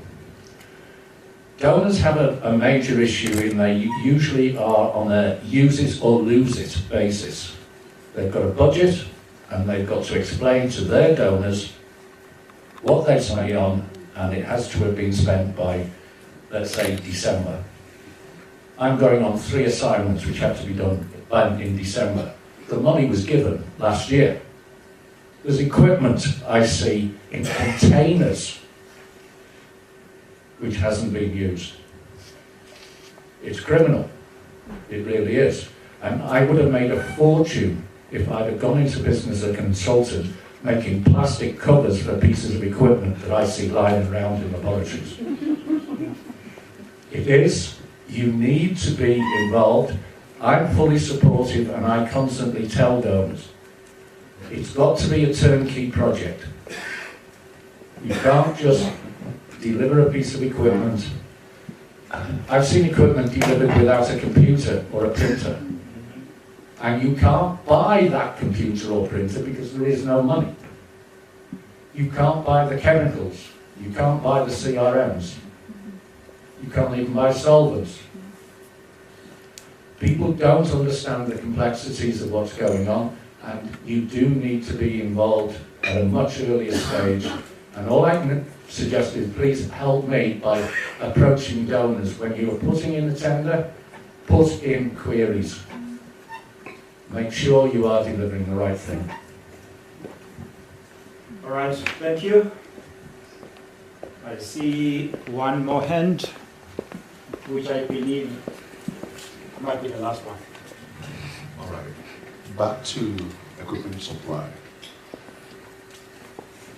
Donors have a major issue in they usually are on a use it or lose it basis. They've got a budget and they've got to explain to their donors what they've spent on, and it has to have been spent by, let's say, December. I'm going on 3 assignments which have to be done in December. The money was given last year. There's equipment I see in containers which hasn't been used. It's criminal. It really is. And I would have made a fortune if I'd have gone into business as a consultant making plastic covers for pieces of equipment that I see lying around in laboratories. It is. You need to be involved. I'm fully supportive, and I constantly tell donors, it's got to be a turnkey project. You can't just deliver a piece of equipment. I've seen equipment delivered without a computer or a printer. And you can't buy that computer or printer because there is no money. You can't buy the chemicals. You can't buy the CRMs. You can't even buy solvents. People don't understand the complexities of what's going on, and you do need to be involved at a much earlier stage. And all I can suggest is please help me by approaching donors. When you are putting in a tender, put in queries. Make sure you are delivering the right thing. All right, thank you. I see one more hand, which I believe might be the last one. All right, back to equipment supply.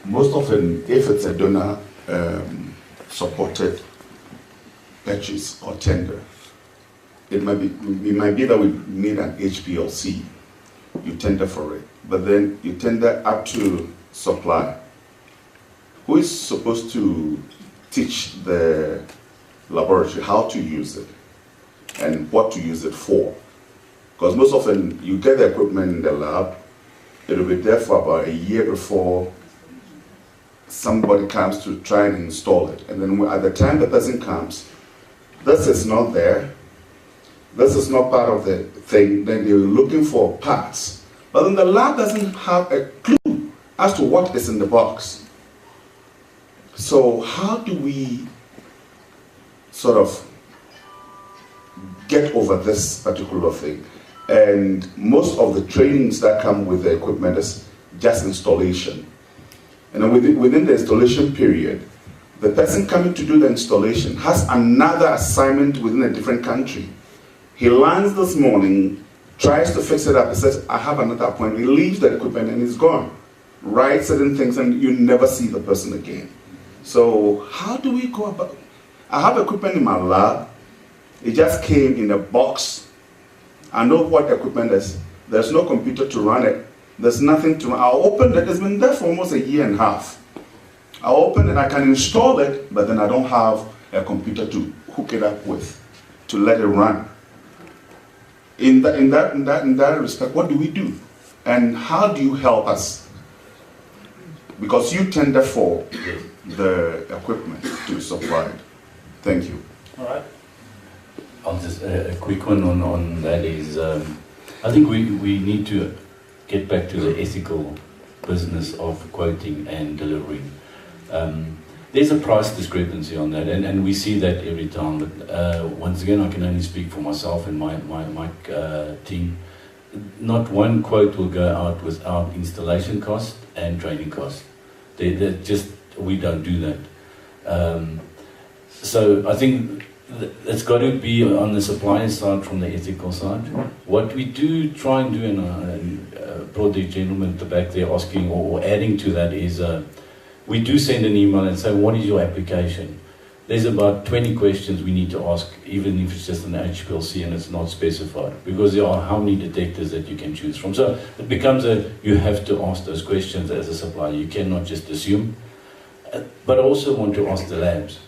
Most often, if it's a donor supported purchase or tender, it might be that we need an HPLC. You tender for it, but then you tender up to supply. Who is supposed to teach the laboratory how to use it and what to use it for? Because most often you get the equipment in the lab, it'll be there for about a year before somebody comes to try and install it. And then at the time the person comes, this is not there, this is not part of the thing, then you're looking for parts. But then the lab doesn't have a clue as to what is in the box. So how do we sort of get over this particular thing? And most of the trainings that come with the equipment is just installation. And then within the installation period, the person coming to do the installation has another assignment within a different country. He lands this morning, tries to fix it up, he says, I have another appointment. He leaves the equipment and he's gone. Writes certain things and you never see the person again. So how do we go about? I have equipment in my lab. It just came in a box. I know what the equipment is. There's no computer to run it. There's nothing to run. I'll open it. It's been there for almost 1.5 years. I'll open it, I can install it, but then I don't have a computer to hook it up with, to let it run. In that respect, what do we do? And how do you help us? Because you tender for the equipment to supply it. Thank you. All right. I'll just a quick one on that is, I think we need to get back to the ethical business of quoting and delivering. There's a price discrepancy on that, and we see that every time. But once again, I can only speak for myself and my team. Not one quote will go out without installation cost and training cost. We don't do that. So I think it's got to be on the supplier side from the ethical side. What we do try and do, and I brought the gentleman at the back there asking or adding to that is, we do send an email and say, what is your application? There's about 20 questions we need to ask, even if it's just an HPLC and it's not specified, because there are how many detectors that you can choose from. So it becomes you have to ask those questions as a supplier. You cannot just assume. But I also want to ask the labs.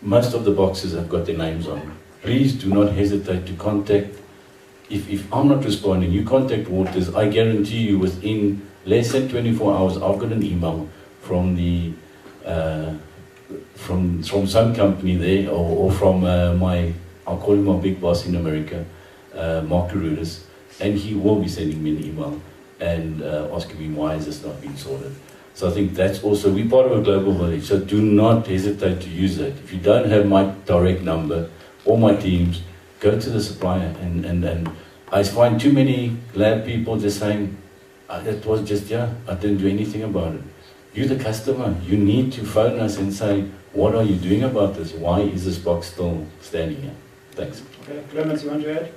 Most of the boxes have got their names on. Please do not hesitate to contact. If I'm not responding, you contact Waters. I guarantee you within less than 24 hours, I've got an email from the from some company there, or from I'll call him my big boss in America, Mark Carudis, and he will be sending me an email and asking me why is this not being sorted. So I think that's also, we're part of a global village, so do not hesitate to use that. If you don't have my direct number or my teams, go to the supplier, and I find too many lab people just saying, it was just, I didn't do anything about it. You're the customer. You need to phone us and say, what are you doing about this? Why is this box still standing here? Thanks. Okay, Clemens, you want to add?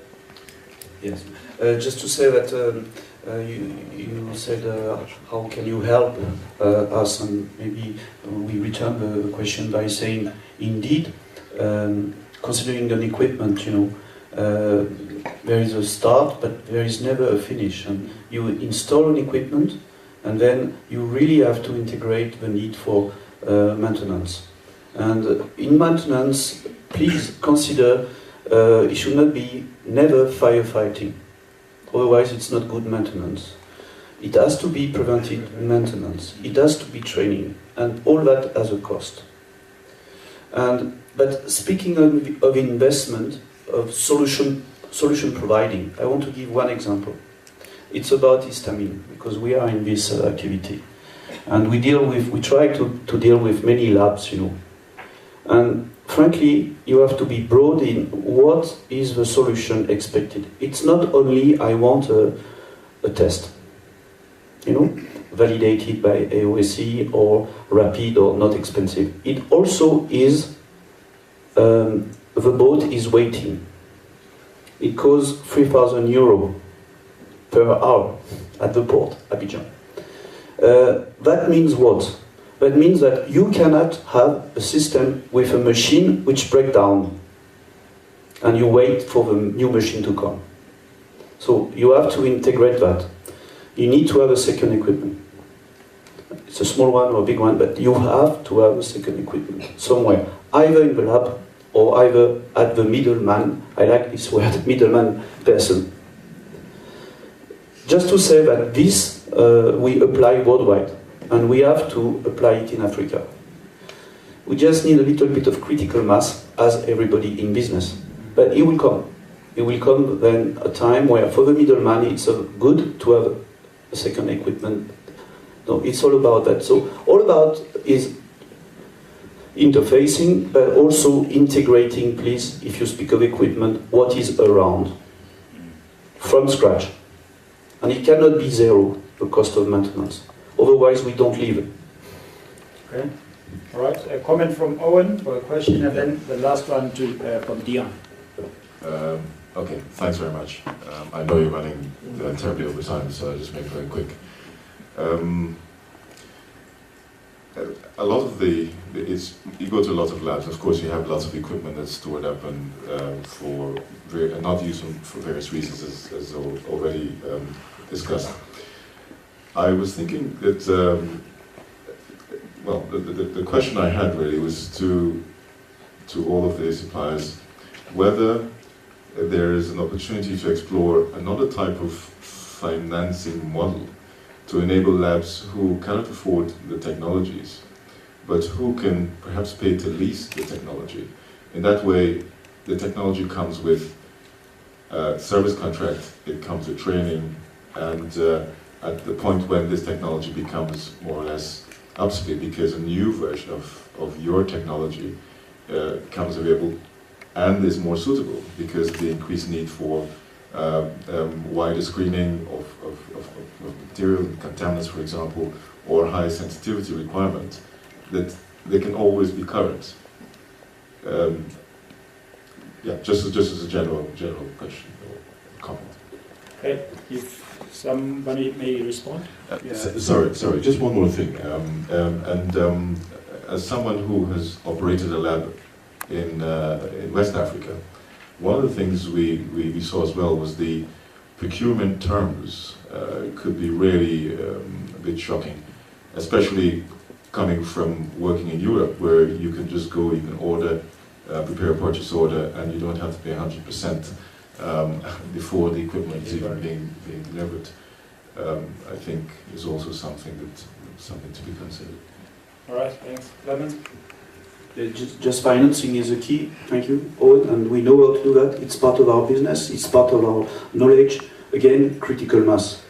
Yes. Just to say that you said, how can you help us? And maybe we return the question by saying, indeed, considering an equipment, there is a start, but there is never a finish. And you install an equipment, and then you really have to integrate the need for maintenance. And in maintenance, please consider it should not be never firefighting. Otherwise, it's not good maintenance. It has to be preventive maintenance. It has to be training, and all that has a cost. But speaking of investment, of solution providing, I want to give one example. It's about histamine, because we are in this activity. And we try to deal with many labs, And frankly, you have to be broad in what is the solution expected. It's not only, I want a test, validated by AOAC or rapid or not expensive. It also is, the boat is waiting. It costs 3,000 euro per hour at the port, Abidjan. That means what? That means that you cannot have a system with a machine which breaks down and you wait for the new machine to come. So you have to integrate that. You need to have a second equipment. It's a small one or a big one, but you have to have a second equipment somewhere, either in the lab or either at the middleman. I like this word, middleman person. Just to say that this we apply worldwide, and we have to apply it in Africa. We just need a little bit of critical mass as everybody in business. But it will come. It will come then a time where for the middleman it's good to have a second equipment. No, it's all about that. So all about is interfacing, but also integrating, please, if you speak of equipment, what is around from scratch. And it cannot be zero, the cost of maintenance. Otherwise, we don't live. Okay. All right. A comment from Owen or a question, and then the last one from Dion. Okay, thanks very much. I know you're running terribly over time, so I'll just make it very quick. A lot of you go to a lot of labs. Of course, you have lots of equipment that's stored up and not used for various reasons, as already discussed. I was thinking that, well, the question I had really was to all of the suppliers, whether there is an opportunity to explore another type of financing model to enable labs who cannot afford the technologies, but who can perhaps pay to lease the technology. In that way, the technology comes with a service contract, it comes with training, and at the point when this technology becomes more or less obsolete because a new version of your technology comes available and is more suitable because the increased need for wider screening of material contaminants, for example, or high sensitivity requirement, that they can always be current. Yeah, just as a general question or comment. Okay, if somebody may respond. Sorry, just one more thing. As someone who has operated a lab in West Africa, one of the things we saw as well was the procurement terms could be really a bit shocking, especially coming from working in Europe, where you can just go, you can order, prepare a purchase order, and you don't have to pay 100% before the equipment is even being delivered. I think is also something to be considered. All right, thanks. Clement? Just financing is a key, thank you, Owen, and we know how to do that. It's part of our business, it's part of our knowledge. Again, critical mass.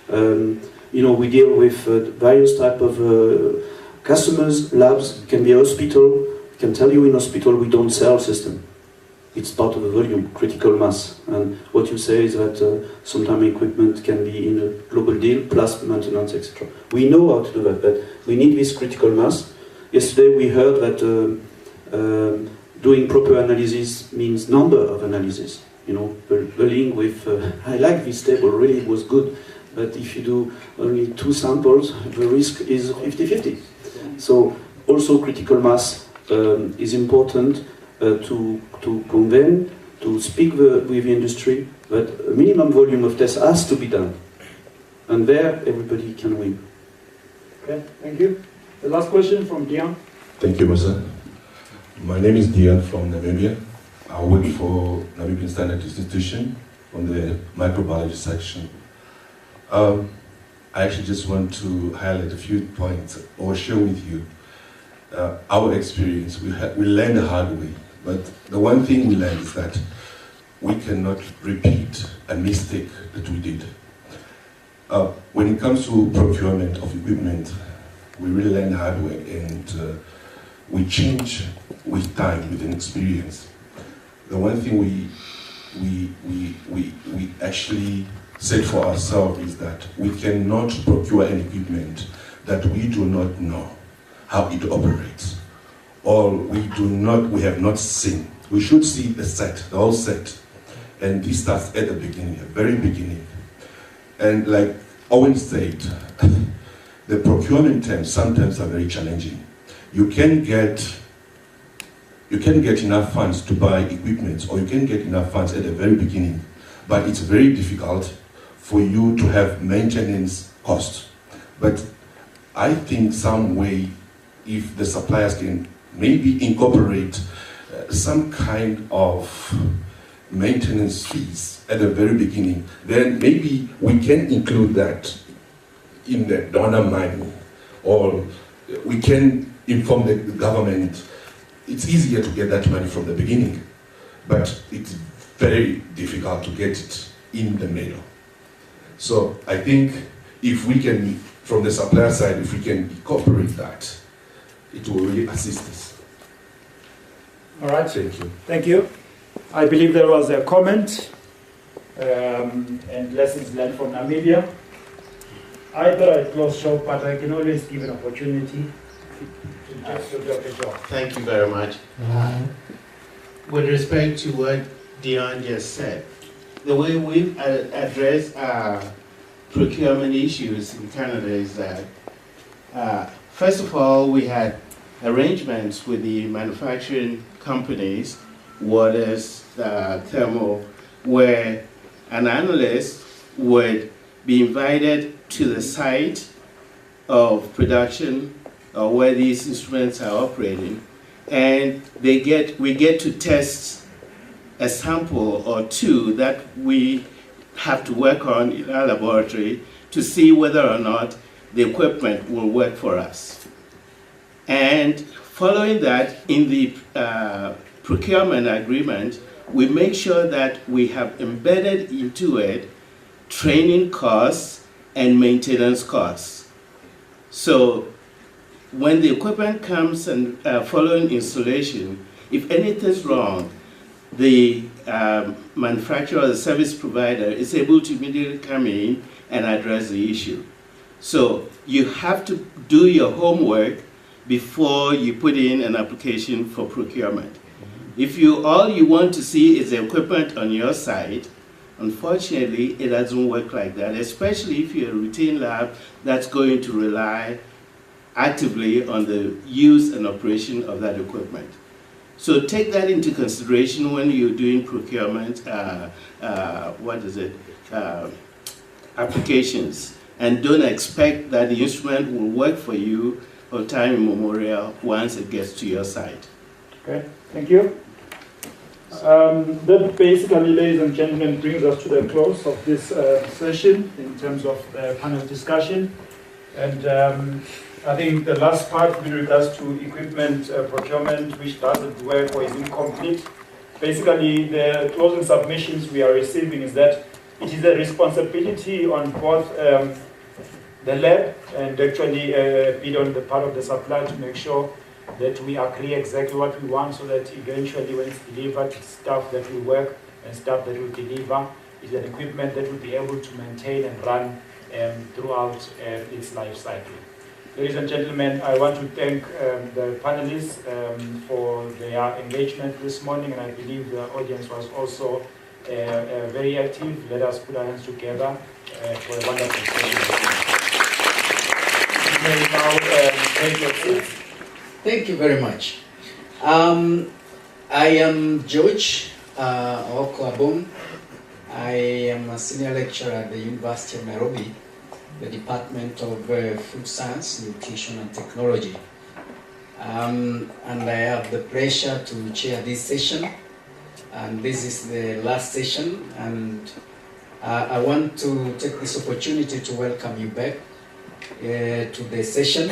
We deal with various type of customers, labs, can be a hospital. I can tell you in hospital we don't sell system. It's part of the volume, critical mass. And what you say is that sometimes equipment can be in a global deal, plus maintenance, etc. We know how to do that, but we need this critical mass. Yesterday we heard that doing proper analysis means number of analyses. The link with, I like this table, really it was good, but if you do only 2 samples, the risk is 50-50. So also critical mass is important to convey, to speak with the industry, that a minimum volume of tests has to be done. And there everybody can win. Okay, thank you. The last question from Dion. Thank you, Musa. My name is Dion from Namibia. I work for Namibian Standard Institution on the microbiology section. I actually just want to highlight a few points or share with you our experience. We learned the hard way, but the one thing we learned is that we cannot repeat a mistake that we did. When it comes to procurement of equipment, we really learn the hard way, and we change with time, with an experience. The one thing we actually set for ourselves is that we cannot procure an equipment that we do not know how it operates, or we have not seen. We should see the whole set, and this starts at the beginning, the very beginning. And like Owen said, the procurement terms sometimes are very challenging. You can get enough funds to buy equipment, or you can get enough funds at the very beginning, but it's very difficult for you to have maintenance costs. But I think some way, if the suppliers can maybe incorporate some kind of maintenance fees at the very beginning, then maybe we can include that in the donor money, or we can inform the government it's easier to get that money from the beginning, but it's very difficult to get it in the middle. So I think if we can, from the supplier side, if we can incorporate that, it will really assist us. All right. Thank you. Thank you. I believe there was a comment and lessons learned from Namibia. I thought I'd close shop, but I can always give an opportunity to just do a job. Thank you very much. With respect to what Dion just said, the way we address procurement issues in Canada is that, first of all, we had arrangements with the manufacturing companies, Waters, Thermo, where an analyst would be invited to the site of production where these instruments are operating, and we get to test a sample or two that we have to work on in our laboratory to see whether or not the equipment will work for us. And following that, in the procurement agreement, we make sure that we have embedded into it training costs and maintenance costs. So when the equipment comes and following installation, if anything's wrong, the manufacturer or the service provider is able to immediately come in and address the issue. So you have to do your homework before you put in an application for procurement. If all you want to see is the equipment on your site, unfortunately, it doesn't work like that, especially if you're a routine lab that's going to rely actively on the use and operation of that equipment. So take that into consideration when you're doing procurement, applications, and don't expect that the instrument will work for you on time immemorial once it gets to your site. Okay, thank you. That basically, ladies and gentlemen, brings us to the close of this session in terms of the panel discussion. And I think the last part with regards to equipment procurement, which doesn't work or is incomplete, basically the closing submissions we are receiving is that it is a responsibility on both the lab and actually be on the part of the supplier to make sure that we agree exactly what we want, so that eventually when it's delivered, it's stuff that will work and stuff that will deliver. It's an equipment that will be able to maintain and run throughout its life cycle. Ladies and gentlemen, I want to thank the panelists for their engagement this morning, and I believe the audience was also very active. Let us put our hands together for a wonderful session. You may now take your seats. Thank you very much. I am George Oklabon. I am a senior lecturer at the University of Nairobi, the Department of Food Science, Nutrition and Technology. And I have the pleasure to chair this session. And this is the last session. And I want to take this opportunity to welcome you back to the session.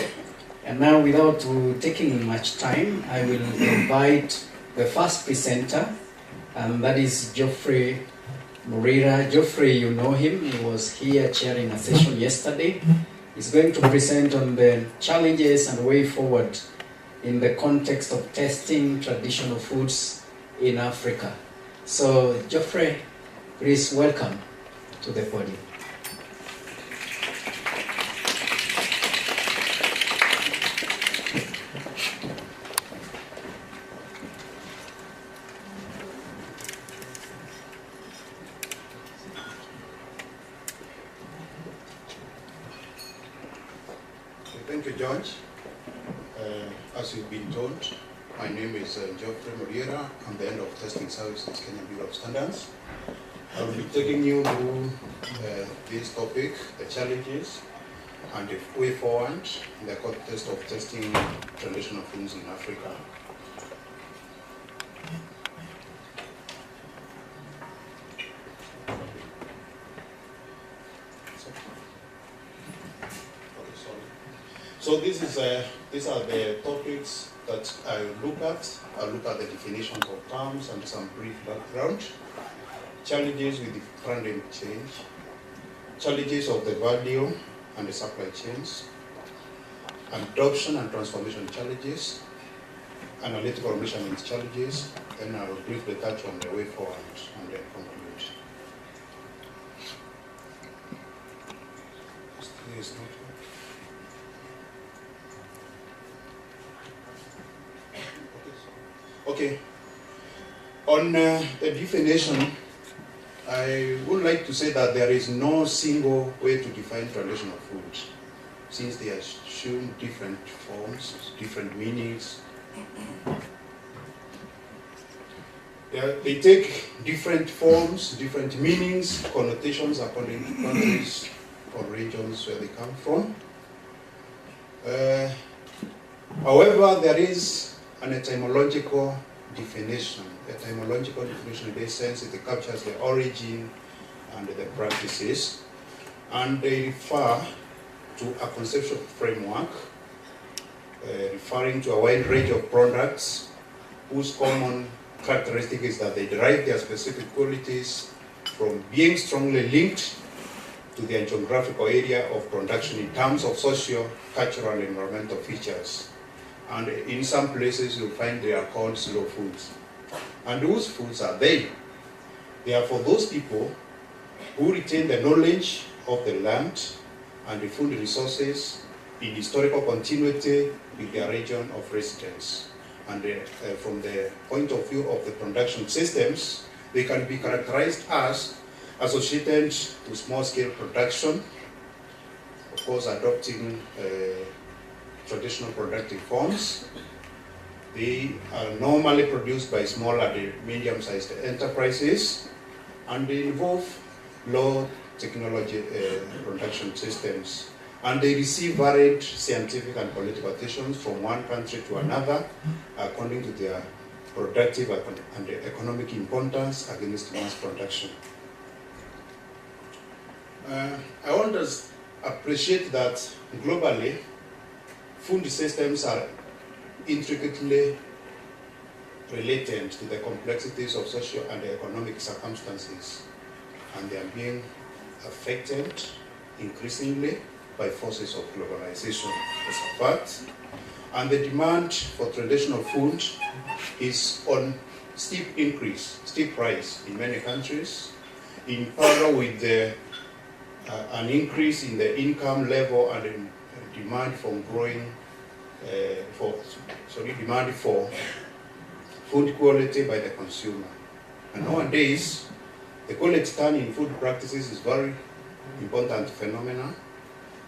And now, without taking much time, I will invite the first presenter, and that is Geoffrey Morira. Geoffrey, you know him. He was here chairing a session yesterday. He's going to present on the challenges and way forward in the context of testing traditional foods in Africa. So, Geoffrey, please welcome to the podium. Thank you, George. As you've been told, my name is Geoffrey Morira. I'm the head of testing services, Kenya Bureau of Standards. I'll be taking you through this topic, the challenges, and the way forward in the context of testing traditional foods in Africa. So these are the topics that I'll look at the definitions of terms and some brief background, challenges with the front-end change, challenges of the value and the supply chains, adoption and transformation challenges, analytical measurement challenges, then I will briefly touch on the way forward and then conclude. This is not okay. On the definition, I would like to say that there is no single way to define traditional food, since they assume different forms, different meanings. They take different forms, different meanings, connotations according to countries or regions where they come from. However, there is an etymological definition. Etymological definition in this sense, it captures the origin and the practices, and they refer to a conceptual framework referring to a wide range of products whose common characteristic is that they derive their specific qualities from being strongly linked to their geographical area of production in terms of social, cultural, and environmental features. And in some places you'll find they are called slow foods. And whose foods are they? They are for those people who retain the knowledge of the land and the food resources in historical continuity with their region of residence. And from the point of view of the production systems, they can be characterized as associated to small-scale production, of course adopting traditional productive forms. They are normally produced by small and medium-sized enterprises, and they involve low technology production systems. And they receive varied scientific and political attentions from one country to another according to their productive and economic importance against mass production. I want to appreciate that globally, food systems are intricately related to the complexities of social and economic circumstances, and they are being affected increasingly by forces of globalization as a fact. And the demand for traditional food is on steep rise in many countries, in parallel with an increase in the income level and in demand for demand for food quality by the consumer. And nowadays, the quality turn in food practices is very important phenomenon.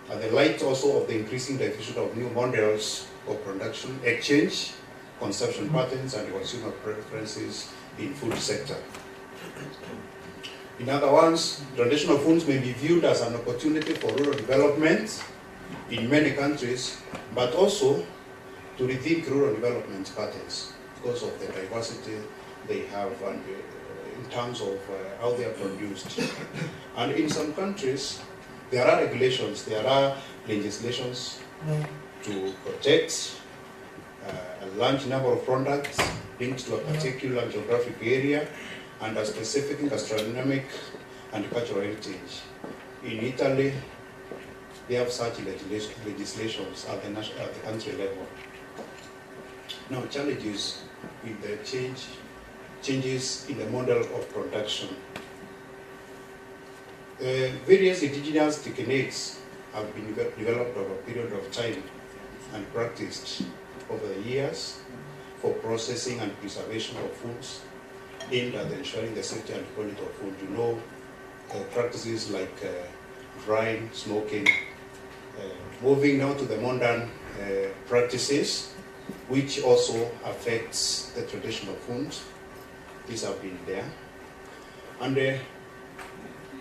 At the light also of the increasing diffusion of new models of production, exchange, consumption patterns, and consumer preferences in food sector. In other words, traditional foods may be viewed as an opportunity for rural development in many countries, but also to rethink rural development patterns because of the diversity they have and in terms of how they are produced. And in some countries, there are regulations, there are legislations to protect a large number of products linked to a particular geographic area and a specific gastronomic and cultural heritage. In Italy, they have such legislations at the country level. Now, challenges with the changes in the model of production. Various indigenous techniques have been developed over a period of time and practiced over the years for processing and preservation of foods aimed at ensuring the safety and quality of food. You know, practices like drying, smoking, moving now to the modern practices, which also affects the traditional food. These have been there. And there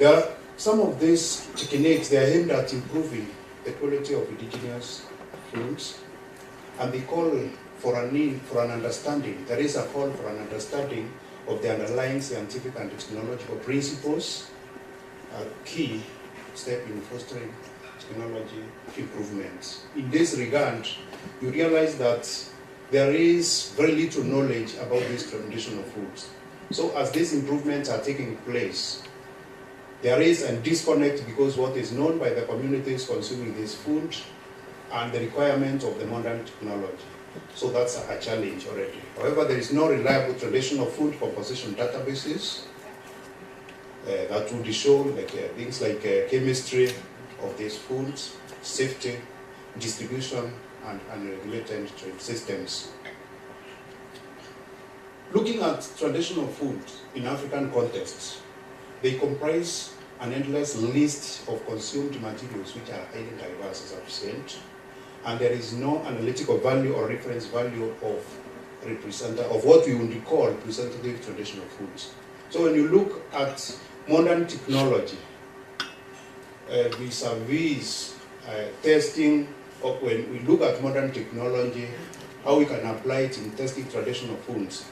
are some of these techniques, they are aimed at improving the quality of indigenous foods, and they call for a need for an understanding. There is a call for an understanding of the underlying scientific and technological principles, a key step in fostering technology improvements. In this regard, you realize that there is very little knowledge about these traditional foods. So as these improvements are taking place, there is a disconnect because what is known by the communities consuming this food and the requirements of the modern technology. So that's a challenge already. However, there is no reliable traditional food composition databases that would show things like chemistry of these foods, safety, distribution, and regulated trade systems. Looking at traditional food in African contexts, they comprise an endless list of consumed materials which are highly diverse, as I've said, and there is no analytical value or reference value of what we would call representative traditional foods. So when you look at modern technology, vis-a-vis testing, or when we look at modern technology, how we can apply it in testing traditional foods,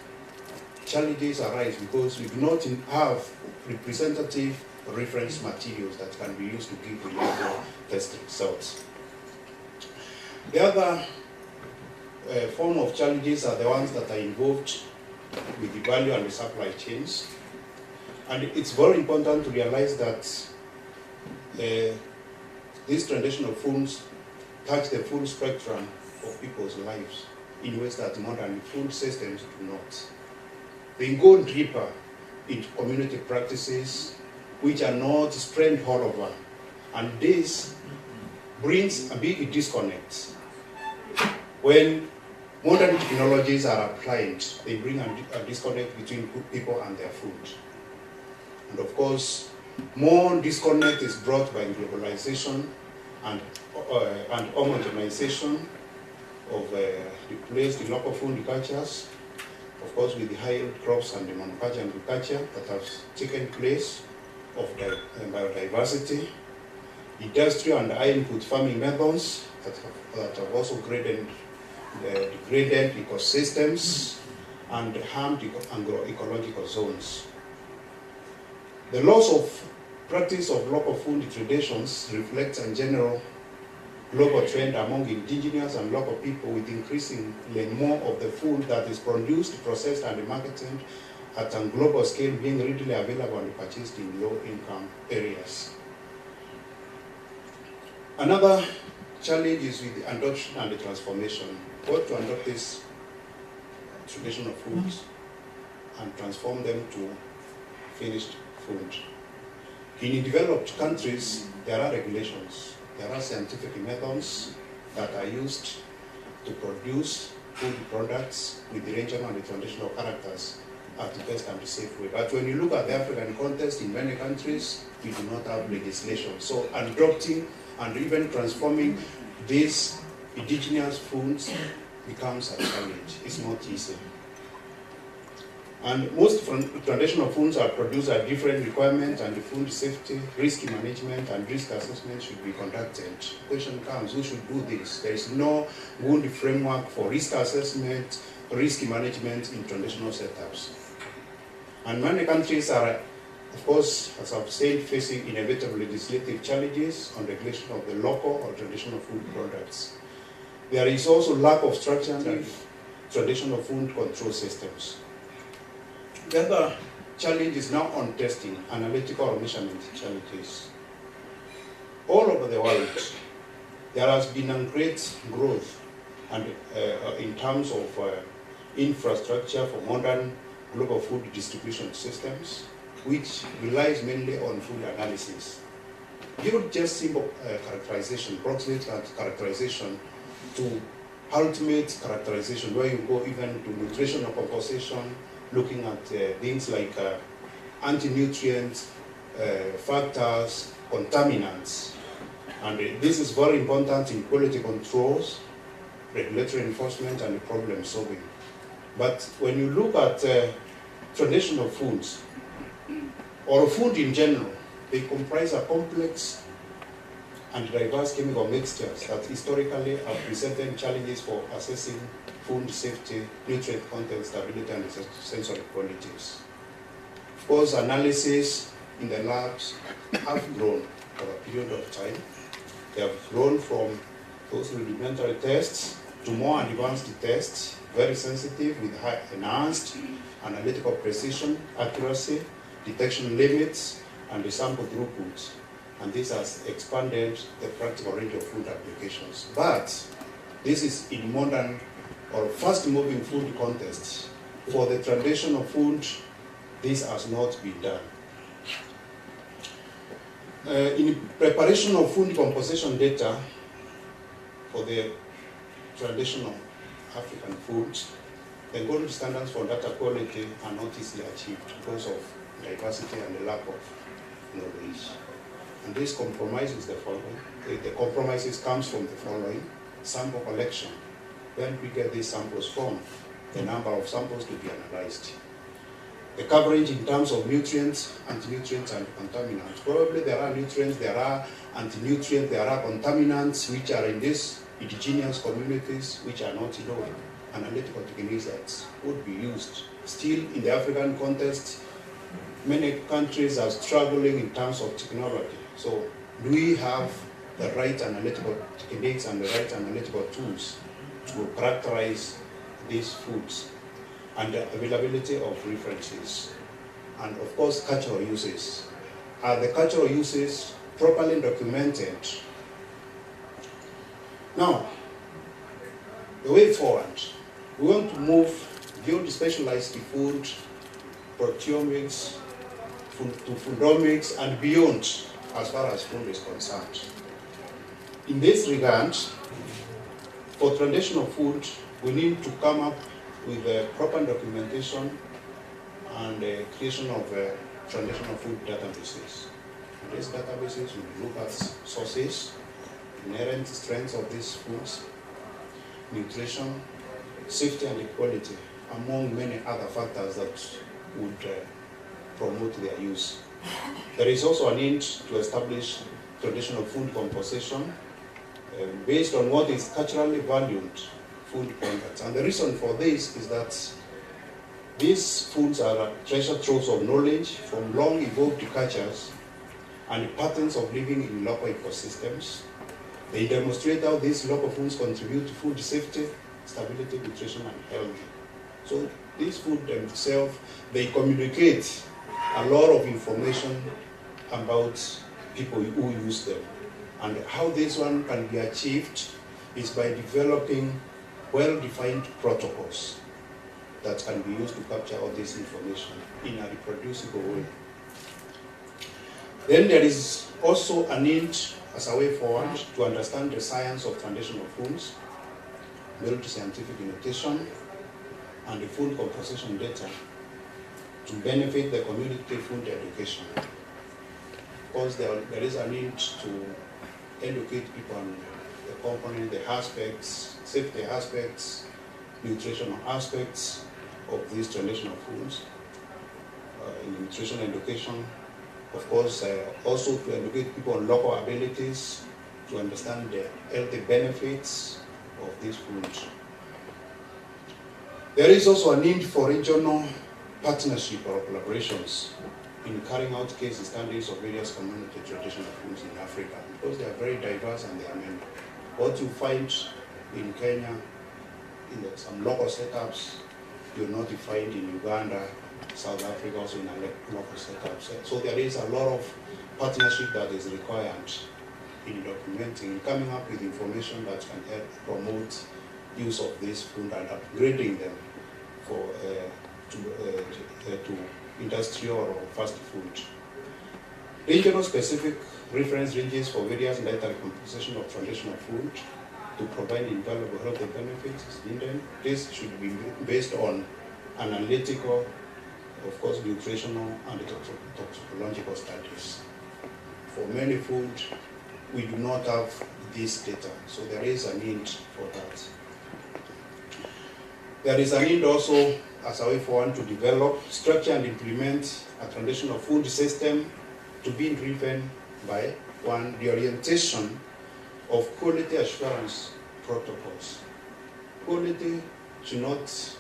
challenges arise because we do not have representative reference materials that can be used to give reliable test results. The other form of challenges are the ones that are involved with the value and the supply chains. And it's very important to realize that these traditional foods touch the full spectrum of people's lives in ways that modern food systems do not. They go deeper into community practices which are not spread all over. And this brings a big disconnect. When modern technologies are applied, they bring a disconnect between people and their food. And of course, more disconnect is brought by globalization and homogenization of the local food cultures, of course with the high-yield crops and the monoculture and agriculture that has taken place of biodiversity, industrial and high-input farming methods that have also degraded ecosystems and harmed agroecological zones. The loss of practice of local food traditions reflects a general global trend among indigenous and local people, with increasingly more of the food that is produced, processed, and marketed at a global scale being readily available and purchased in low-income areas. Another challenge is with the adoption and the transformation. What to adopt these traditional foods and transform them to finished food. In developed countries, there are regulations. There are scientific methods that are used to produce food products with the regional and the traditional characters at the best and the safe way. But when you look at the African context, in many countries, we do not have legislation. So adopting and even transforming these indigenous foods becomes a challenge. It's not easy. And most traditional foods are produced at different requirements, and the food safety, risk management, and risk assessment should be conducted. The question comes, who should do this? There is no good framework for risk assessment, risk management in traditional setups. And many countries are, of course, as I've said, facing inevitable legislative challenges on regulation of the local or traditional food products. There is also lack of structured traditional food control systems. The other challenge is now on testing, analytical or measurement challenges. All over the world, there has been a great growth and, in terms of infrastructure for modern global food distribution systems, which relies mainly on food analysis. Give just simple characterization, approximate characterization to ultimate characterization, where you go even to nutritional composition, looking at things like anti-nutrients, factors, contaminants. And this is very important in quality controls, regulatory enforcement, and problem solving. But when you look at traditional foods, or food in general, they comprise a complex and diverse chemical mixtures that historically have presented challenges for assessing food safety, nutrient content, stability, and sensory qualities. Of course, analysis in the labs have grown for a period of time. They have grown from those rudimentary tests to more advanced tests, very sensitive with high enhanced analytical precision, accuracy, detection limits, and the sample throughput. And this has expanded the practical range of food applications. But this is in modern or fast-moving food context. For the traditional food, this has not been done. In preparation of food composition data for the traditional African foods, the gold standards for data quality are not easily achieved because of diversity and the lack of knowledge. And this compromises the following. The compromises comes from the following: sample collection. When we get these samples from, the number of samples to be analyzed. The coverage in terms of nutrients, anti-nutrients, and contaminants. Probably there are nutrients, there are anti-nutrients, there are contaminants which are in these indigenous communities which are not known. Analytical techniques that would be used. Still, in the African context, many countries are struggling in terms of technology. So, do we have the right analytical techniques and the right analytical tools to characterize these foods, and the availability of references, and of course cultural uses? Are the cultural uses properly documented? Now, the way forward, we want to move beyond specialized food, proteomics, to foodomics, and beyond as far as food is concerned. In this regard, for traditional food, we need to come up with a proper documentation and the creation of traditional food databases. In these databases, we look at sources, inherent strengths of these foods, nutrition, safety and equality, among many other factors that would promote their use. There is also a need to establish traditional food composition based on what is culturally valued food products. And the reason for this is that these foods are treasure troves of knowledge from long evolved cultures and patterns of living in local ecosystems. They demonstrate how these local foods contribute to food safety, stability, nutrition, and health. So these food themselves, they communicate a lot of information about people who use them. And how this one can be achieved is by developing well-defined protocols that can be used to capture all this information in a reproducible way. Then there is also a need, as a way forward, to understand the science of traditional foods, build scientific notation, and the food composition data to benefit the community food education. Of course, there is a need to educate people on the component, the aspects, safety aspects, nutritional aspects of these traditional foods, in nutrition education. Of course, also to educate people on local abilities, to understand the healthy benefits of these foods. There is also a need for regional partnership or collaborations in carrying out case studies of various community traditional foods in Africa, because they are very diverse and they are many. What you find in Kenya, in some local setups, you'll not find in Uganda, South Africa, also in a local setups. So there is a lot of partnership that is required in documenting, coming up with information that can help promote use of this food and upgrading them for to industrial or fast food. Regional specific reference ranges for various dietary composition of traditional food to provide invaluable health benefits is needed. This should be based on analytical, of course, nutritional and toxicological studies. For many food, we do not have this data, so there is a need for that. There is a need also, as a way forward, to develop, structure and implement a traditional food system to be driven by, one, the orientation of quality assurance protocols. Quality should not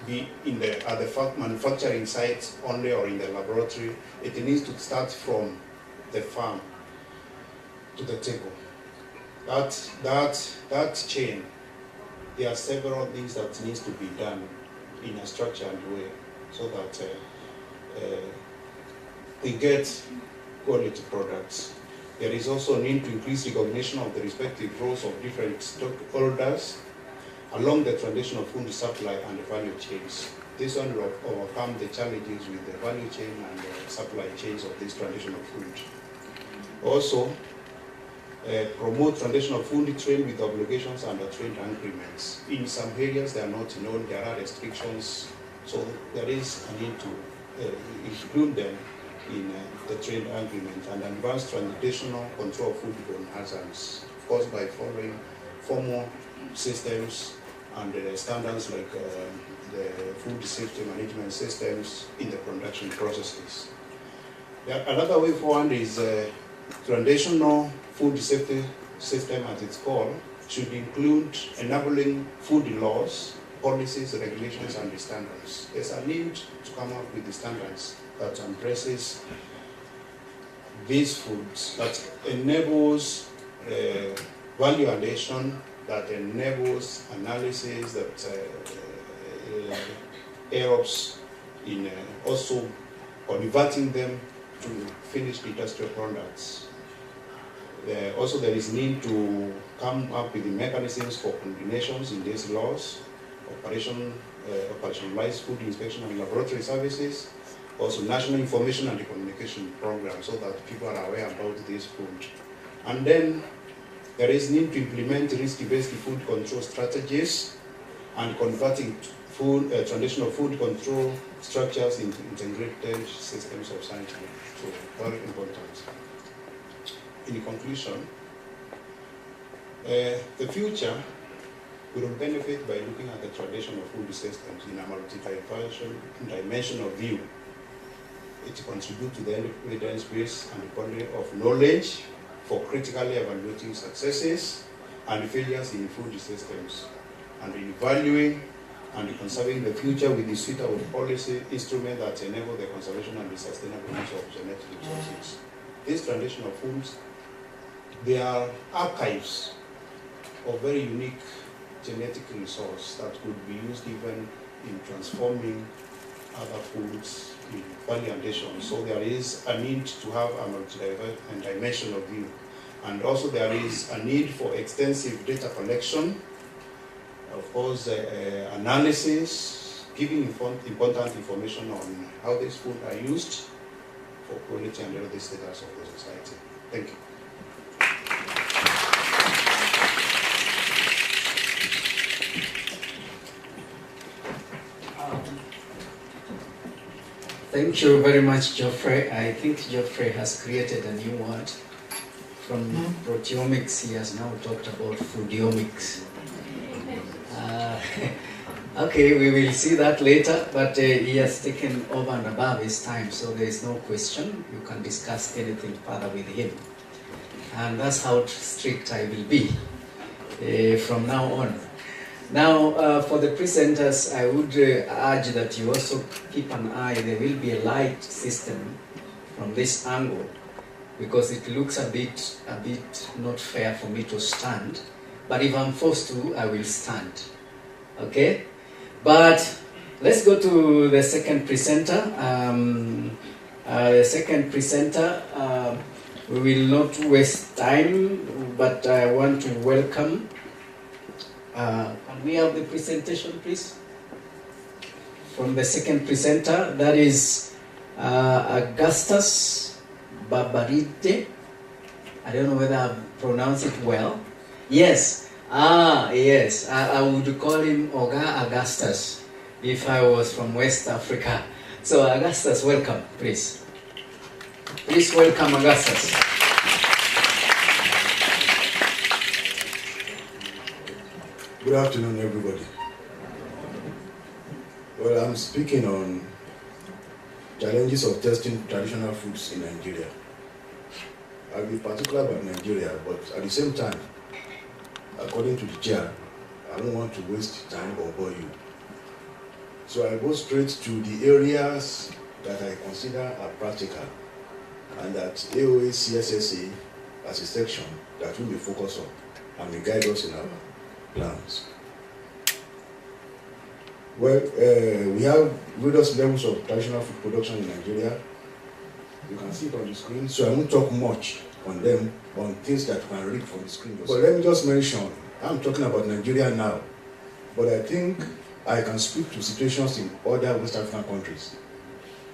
be at the manufacturing site only or in the laboratory. It needs to start from the farm to the table. That chain there are several things that needs to be done in a structured way so that we get quality products. There is also a need to increase recognition of the respective roles of different stakeholders along the traditional food supply and the value chains. This one will overcome the challenges with the value chain and the supply chains of this traditional food. Also, promote traditional food trade with obligations under trade agreements. In some areas they are not known, there are restrictions, so there is a need to include them in the trade agreement and advance traditional control of foodborne hazards, of course by following formal systems and standards like the food safety management systems in the production processes. Another way forward is traditional food safety system at its core should include enabling food laws, policies, regulations, and the standards. There's a need to come up with the standards that addresses these foods, that enables value addition, that enables analysis, that helps in also converting them to finished industrial products. Also, there is need to come up with the mechanisms for combinations in these laws, operationalized food inspection and laboratory services, also national information and communication programs so that people are aware about this food. And then there is need to implement risk-based food control strategies and converting food, traditional food control structures into integrated systems of science. So very important. In conclusion, the future will benefit by looking at the traditional food systems in a multi-dimensional view. It contributes to the evidence base and the body of knowledge for critically evaluating successes and failures in food systems, and in valuing and conserving the future with the suite of policy instruments that enable the conservation and the sustainable use of genetic resources. These traditional foods, they are archives of very unique genetic resource that could be used even in transforming other foods in value addition. So there is a need to have a multi-dimensional view. And also there is a need for extensive data collection, of course analysis, giving important information on how these foods are used for quality and healthy status of the society. Thank you. Thank you very much, Geoffrey. I think Geoffrey has created a new word. From proteomics, he has now talked about foodiomics. Okay, we will see that later, but he has taken over and above his time, so there is no question. You can discuss anything further with him. And that's how strict I will be from now on. Now, for the presenters, I would urge that you also keep an eye. There will be a light system from this angle, because it looks a bit not fair for me to stand. But if I'm forced to, I will stand. Okay? But let's go to the second presenter. We will not waste time, but I want to welcome. Can we have the presentation, please? From the second presenter, that is Augustus Babarite. I don't know whether I've pronounced it well. Yes. Yes. I would call him Oga Augustus if I was from West Africa. So Augustus, welcome, please. Please welcome Augustus. Good afternoon, everybody. Well, I'm speaking on challenges of testing traditional foods in Nigeria. I'll be particular about Nigeria, but at the same time, according to the chair, I don't want to waste time or bore you. So I go straight to the areas that I consider are practical, and that AOAC SSA as a section that will be focused on and will guide us in our plans. Well, we have various levels of traditional food production in Nigeria. You can see it on the screen, so I won't talk much on them, on things that you can read from the screen. But let me just mention, I'm talking about Nigeria now, but I think I can speak to situations in other West African countries,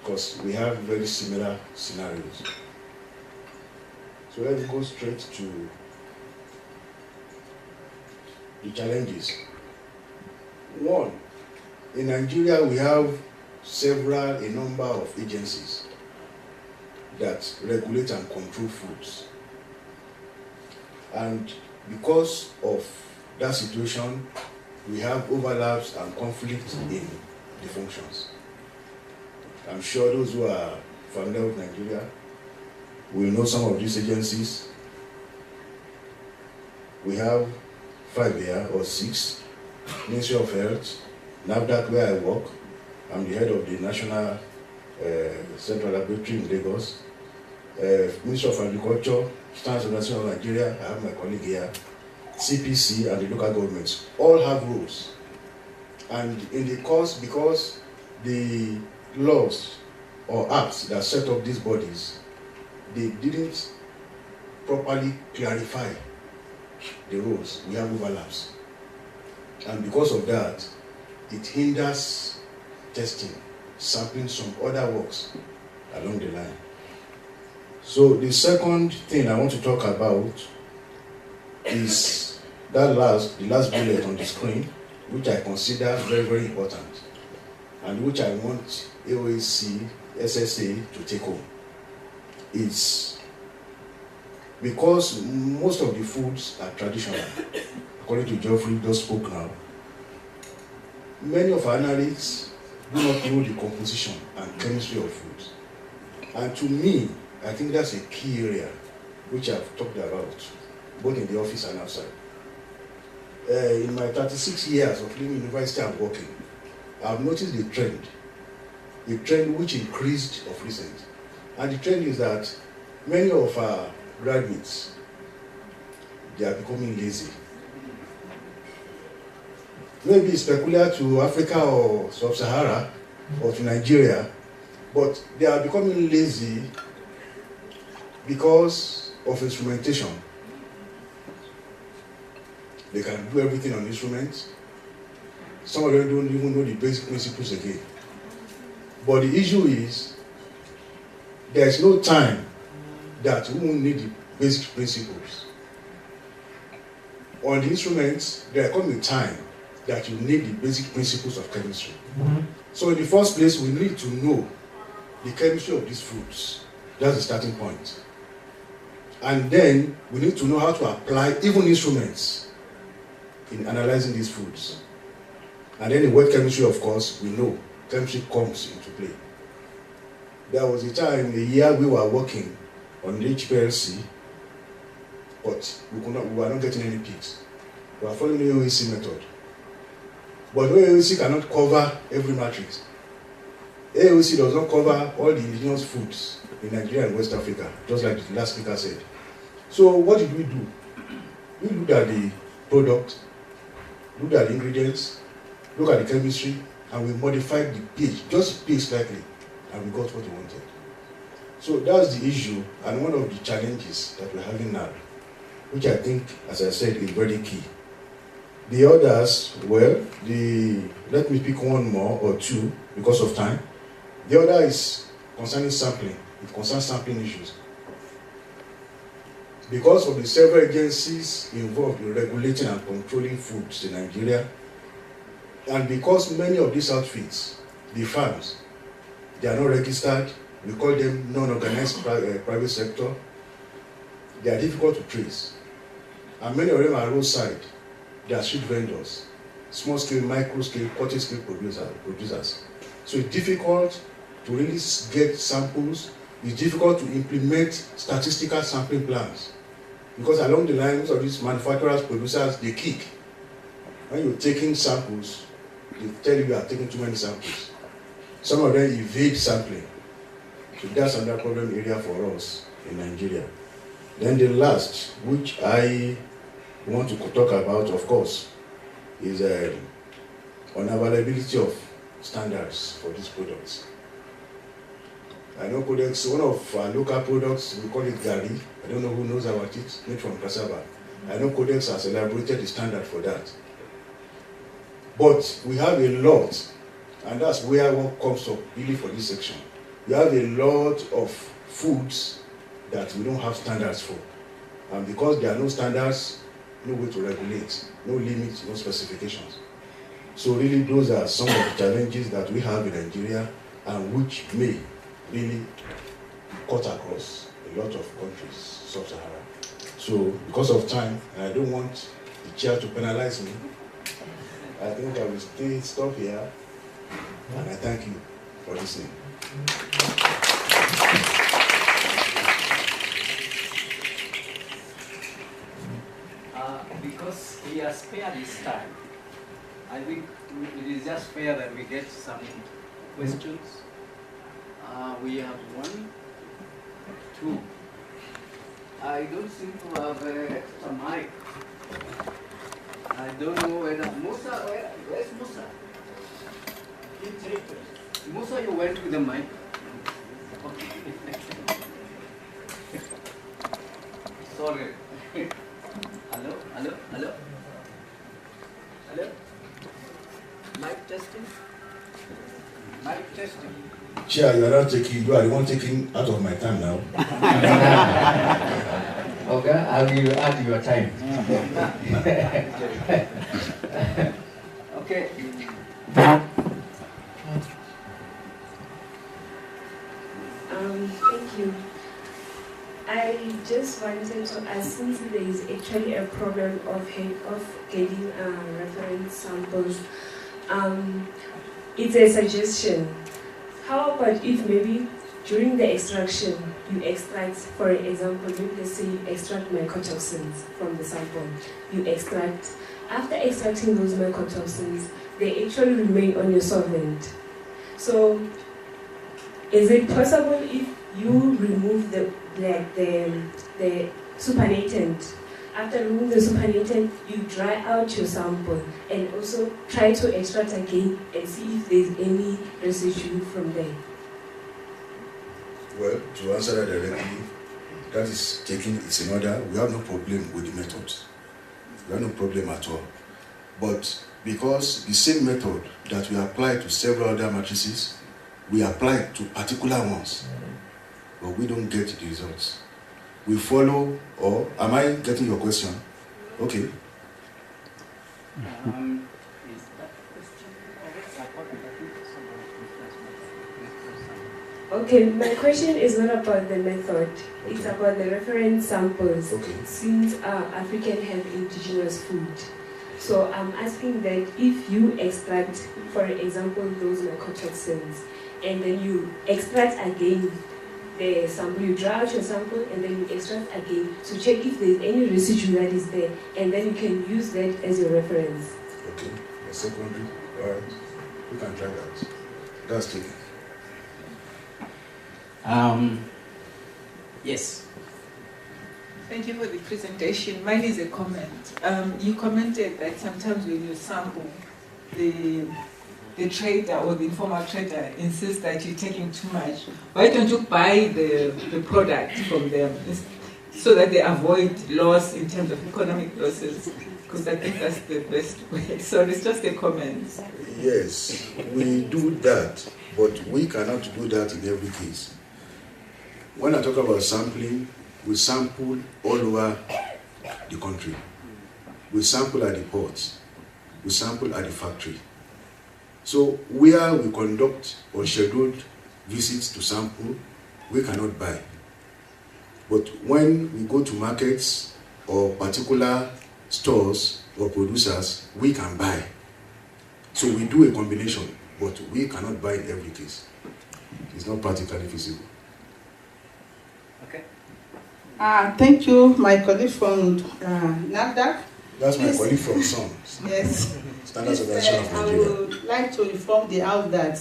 because we have very similar scenarios. So let's go straight to the challenges. One, in Nigeria we have a number of agencies that regulate and control foods. And because of that situation, we have overlaps and conflicts in the functions. I'm sure those who are familiar with Nigeria will know some of these agencies. We have 5 here or 6, Ministry of Health, NAFDAC where I work. I'm the head of the National Central Laboratory in Lagos. Ministry of Agriculture, Standards Organization of Nigeria, I have my colleague here. CPC and the local governments all have rules. And in the course, because the laws or acts that set up these bodies, they didn't properly clarify the rules. We have overlaps. And because of that, it hinders testing, sampling some other works along the line. So the second thing I want to talk about is the last bullet on the screen, which I consider very, very important, and which I want AOAC, SSA to take home. It's because most of the foods are traditional, according to Geoffrey just spoke now. Many of our analysts do not know the composition and chemistry of foods. And to me, I think that's a key area which I've talked about, both in the office and outside. In my 36 years of living in university and working, I've noticed a trend which increased of recent. And the trend is that many of our graduates, they are becoming lazy. Maybe it's peculiar to Africa or Sub-Saharan or to Nigeria, but they are becoming lazy because of instrumentation. They can do everything on instruments. Some of them don't even know the basic principles again. But the issue is, there is no time that we won't need the basic principles. On the instruments, there comes a time that you need the basic principles of chemistry. So in the first place, we need to know the chemistry of these foods. That's the starting point. And then we need to know how to apply even instruments in analyzing these foods. And then in wet chemistry, of course, we know chemistry comes into play. There was a time, a year, we were working on the HPLC, but we were not getting any peaks. We were following the AOAC method. But AOAC cannot cover every matrix. AOAC does not cover all the indigenous foods in Nigeria and West Africa, just like the last speaker said. So what did we do? We looked at the product, looked at the ingredients, looked at the chemistry, and we modified the pH, just pH slightly, and we got what we wanted. So that's the issue, and one of the challenges that we're having now, which I think, as I said, is very key. The others, well, let me pick one more or two because of time. The other is concerning sampling. It concerns sampling issues. Because of the several agencies involved in regulating and controlling foods in Nigeria, and because many of these outfits, the farms, they are not registered, we call them non-organized private sector, they are difficult to trace. And many of them are roadside. They are street vendors, small-scale, micro-scale, cottage-scale producers. So it's difficult to really get samples. It's difficult to implement statistical sampling plans. Because along the lines of these manufacturers, producers, they kick. When you're taking samples, they tell you are taking too many samples. Some of them evade sampling. So that's another problem area for us in Nigeria. Then the last, which I want to talk about, of course, is on availability of standards for these products. I know Codex, one of our local products, we call it Gari. I don't know who knows about it, made from cassava. I know Codex has elaborated the standard for that. But we have a lot, and that's where one comes up really for this section. We have a lot of foods that we don't have standards for. And because there are no standards, no way to regulate, no limits, no specifications. So really those are some of the challenges that we have in Nigeria and which may really cut across a lot of countries, Sub-Saharan. So because of time, and I don't want the chair to penalize me, I think I will stop here, and I thank you for listening. Because we are spared this time, I think it is just fair that we get some questions. We have 1, 2. I don't seem to have an extra mic. I don't know whether Musa, where's Musa? Musa, you went with the mic. Okay. Sorry. Hello, hello, hello. Hello. Mic testing. Mic testing. Chair, you are not taking, you are the one taking out of my time now. Okay, I will add your time. Okay. Thank you. I just wanted to ask, since there is actually a problem of getting reference samples, it's a suggestion. How about if maybe during the extraction you extract, for example, maybe let's say you extract mycotoxins from the sample. You extract. After extracting those mycotoxins, they actually remain on your solvent. So, is it possible if you remove the supernatant? After removing the supernatant, you dry out your sample and also try to extract again and see if there's any residue from there. Well, to answer that directly, that is taking, it's in order. We have no problem with the methods. We have no problem at all. But because the same method that we apply to several other matrices, we apply to particular ones, but we don't get the results. We follow, or am I getting your question? Okay. Okay, my question is not about the method. Okay. It's about the reference samples. Okay. Since African have indigenous food. So I'm asking that if you extract, for example, those mycotoxins, and then you extract again the sample, you draw out your sample and then you extract again to check if there's any residue that is there, and then you can use that as your reference. Okay, a secondary, all right, we can try that. That's taken. Yes. Thank you for the presentation. Mine is a comment. You commented that sometimes when you sample, the trader or the informal trader insists that you're taking too much. Why don't you buy the product from them so that they avoid loss in terms of economic losses? Because I think that's the best way. So it's just a comment. Yes, we do that, but we cannot do that in every case. When I talk about sampling, we sample all over the country. We sample at the ports. We sample at the factory. So where we conduct unscheduled visits to sample, we cannot buy. But when we go to markets or particular stores or producers, we can buy. So we do a combination, but we cannot buy in every case. It's not practically feasible. Okay. Thank you, my colleague from NAFDAC. That's my colleague from SON. Yes. Standards Organization of Nigeria. I would like to inform the House that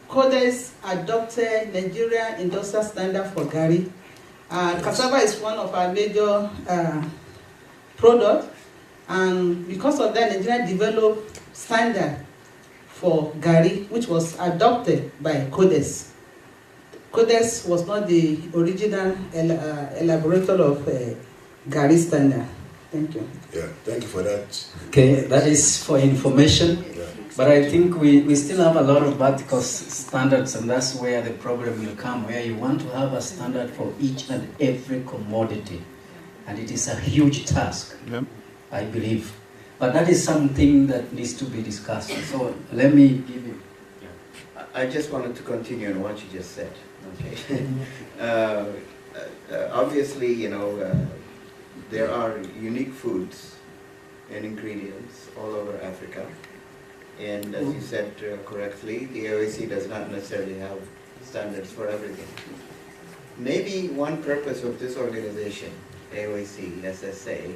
Codex adopted Nigerian Industrial Standard for Gari. Cassava is one of our major products, and because of that, Nigeria developed standard for Gari, which was adopted by CODES. CODES was not the original elaborator of Gari standard. Thank you. Yeah, thank you for that. Okay, that is for information. Yeah. But I think we still have a lot of vertical standards, and that's where the problem will come, where you want to have a standard for each and every commodity. And it is a huge task, I believe. But that is something that needs to be discussed. So let me give you. I just wanted to continue on what you just said. Okay. Obviously, you know, there are unique foods and ingredients all over Africa. And as you said correctly, the AOAC does not necessarily have standards for everything. Maybe one purpose of this organization, AOAC, SSA,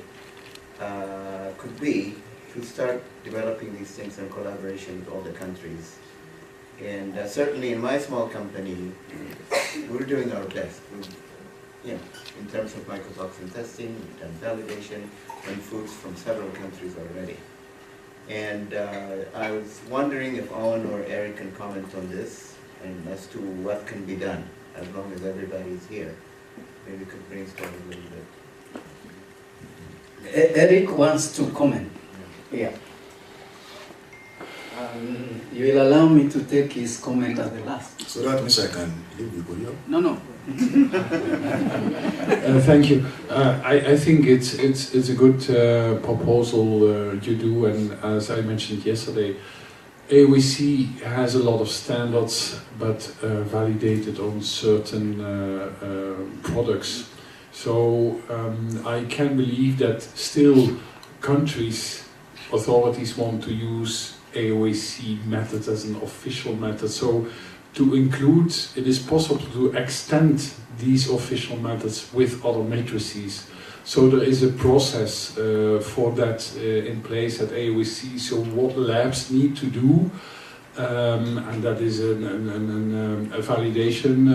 could be to start developing these things in collaboration with all the countries. And certainly in my small company, we're doing our best. You know, in terms of mycotoxin testing, we've done validation on foods from several countries already. And I was wondering if Owen or Eric can comment on this and as to what can be done as long as everybody's here. Maybe we could brainstorm a little bit. Eric wants to comment. Yeah. You will allow me to take his comment as the last. So that means I can leave the podium? No. Thank you. I think it's a good proposal you do, and as I mentioned yesterday, AOAC has a lot of standards, but validated on certain products. So I can believe that still countries, authorities want to use AOAC method as an official method. So to include, it is possible to extend these official methods with other matrices. So there is a process for that in place at AOAC. So what labs need to do, and that is a validation,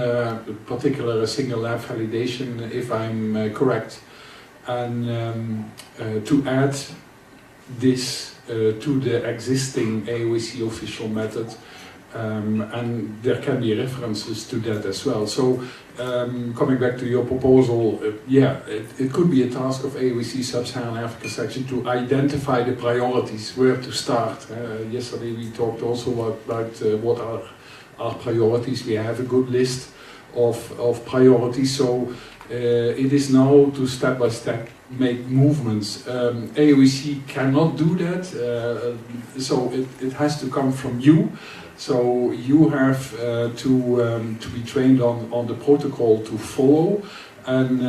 particular a single lab validation, if I'm correct, and to add this to the existing AOAC official method. And there can be references to that as well. So coming back to your proposal, it could be a task of AOAC Sub-Saharan Africa section to identify the priorities, where to start. Yesterday we talked also about what are our priorities. We have a good list of priorities, so it is now to step by step make movements. AOAC cannot do that, so it has to come from you. So you have to be trained on the protocol to follow, and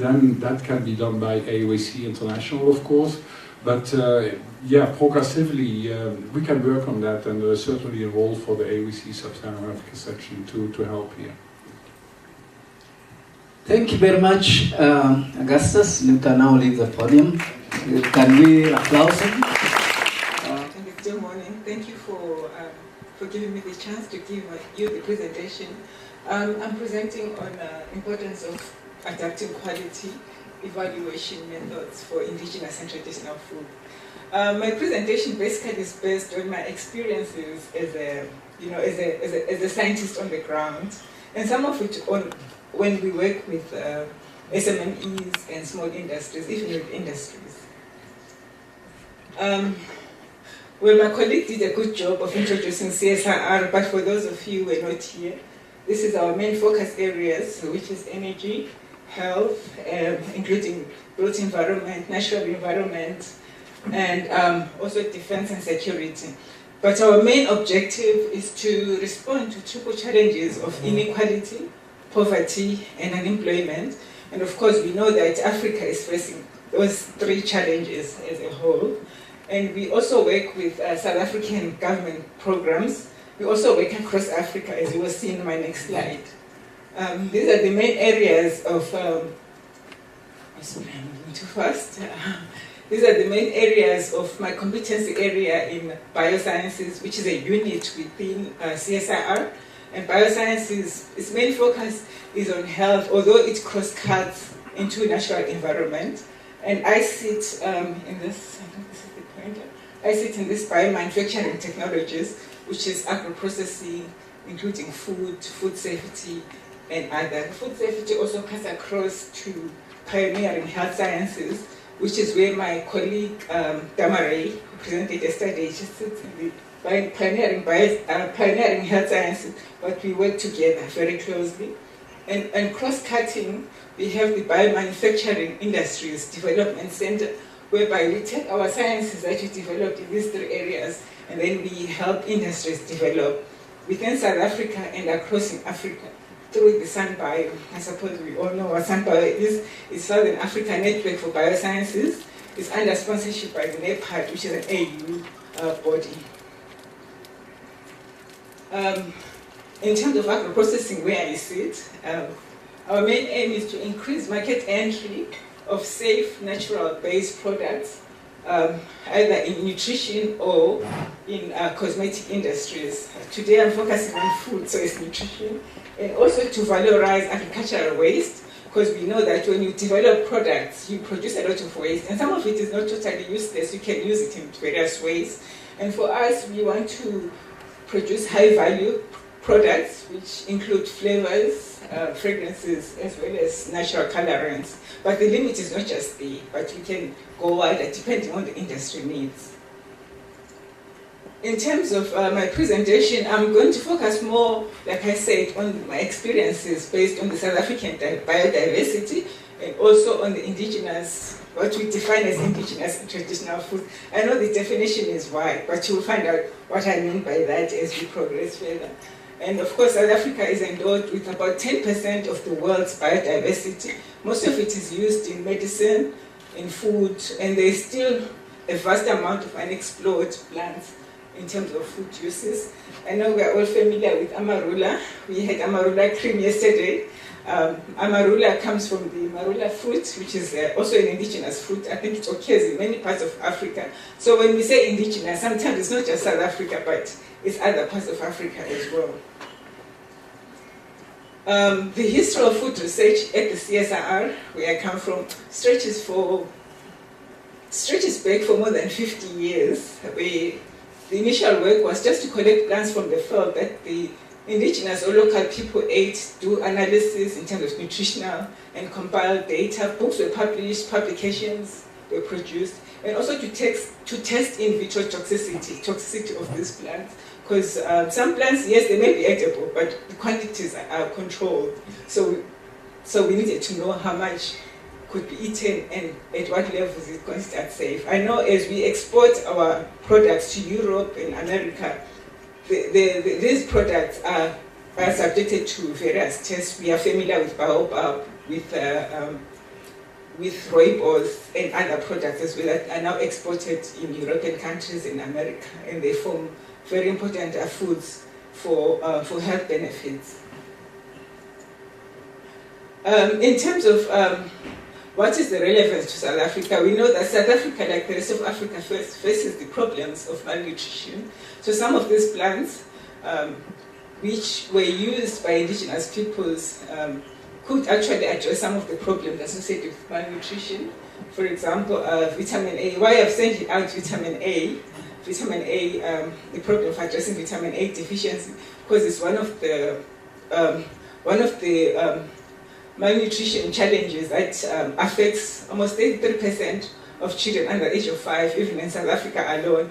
then that can be done by AOAC International, of course. But progressively we can work on that, and certainly a role for the AOAC Sub-Saharan Africa section to help here. Thank you very much, Augustus. You can now leave the podium. Can we applaud him? Good morning. Thank you for giving me the chance to give you the presentation. I'm presenting on importance of adaptive quality evaluation methods for indigenous and traditional food. My presentation basically is based on my experiences as a scientist on the ground, and some of it when we work with SMMEs and small industries, even with industries. Well, my colleague did a good job of introducing CSIR, but for those of you who are not here, this is our main focus areas, which is energy, health, including built environment, natural environment, and also defense and security. But our main objective is to respond to triple challenges of inequality, poverty, and unemployment. And of course, we know that Africa is facing those three challenges as a whole. And we also work with South African government programs. We also work across Africa, as you will see in my next slide. These are the main areas of, sorry, I'm moving too fast. These are the main areas of my competency area in biosciences, which is a unit within CSIR. And biosciences, its main focus is on health, although it cross-cuts into natural environment. And I sit in this, I think this is the pointer. I sit in this biomanufacturing technologies, which is agro-processing, including food, food safety, and other. Food safety also cuts across to pioneering health sciences, which is where my colleague Damare, who presented yesterday, she sits in the pioneering health sciences, but we work together very closely. And cross-cutting, we have the Biomanufacturing Industries Development Center, whereby we take our sciences that we developed in these 3 areas, and then we help industries develop within South Africa and across in Africa through the SunBio. I suppose we all know what SunBio is. It's Southern Africa Network for Biosciences. It's under sponsorship by the NEPAD, which is an AU body. In terms of agro-processing, where I sit, our main aim is to increase market entry of safe, natural-based products, either in nutrition or in cosmetic industries. Today I'm focusing on food, so it's nutrition, and also to valorize agricultural waste, because we know that when you develop products, you produce a lot of waste, and some of it is not totally useless. You can use it in various ways. And for us, we want to produce high-value products, which include flavors, fragrances, as well as natural colorants. But the limit is not just there, but we can go wider depending on the industry needs. In terms of my presentation, I'm going to focus more, like I said, on my experiences based on the South African biodiversity and also on the indigenous, what we define as indigenous and traditional food. I know the definition is wide, but you'll find out what I mean by that as we progress further. And of course, South Africa is endowed with about 10% of the world's biodiversity. Most of it is used in medicine, in food, and there's still a vast amount of unexplored plants in terms of food uses. I know we're all familiar with amarula. We had amarula cream yesterday. Amarula comes from the marula fruit, which is also an indigenous fruit. I think it occurs in many parts of Africa. So when we say indigenous, sometimes it's not just South Africa, but it's other parts of Africa as well. The history of food research at the CSIR, where I come from, stretches back for more than 50 years. The initial work was just to collect plants from the field that the indigenous or local people ate, do analysis in terms of nutritional, and compile data. Books were published, publications were produced, and also to test in vitro toxicity of these plants. Because some plants, yes, they may be edible, but the quantities are controlled. So we needed to know how much could be eaten and at what levels it considered safe. I know as we export our products to Europe and America, these products are subjected to various tests. We are familiar with baobab, with rooibos and other products as well that are now exported in European countries and America, and they form very important foods for health benefits. In terms of what is the relevance to South Africa, we know that South Africa, like the rest of Africa, faces the problems of malnutrition. So some of these plants, which were used by indigenous peoples, could actually address some of the problems associated with malnutrition. For example, vitamin A. Why I've sent out vitamin A? Vitamin A, the problem of addressing vitamin A deficiency, because it's one of the malnutrition challenges that affects almost 83% of children under the age of 5, even in South Africa alone.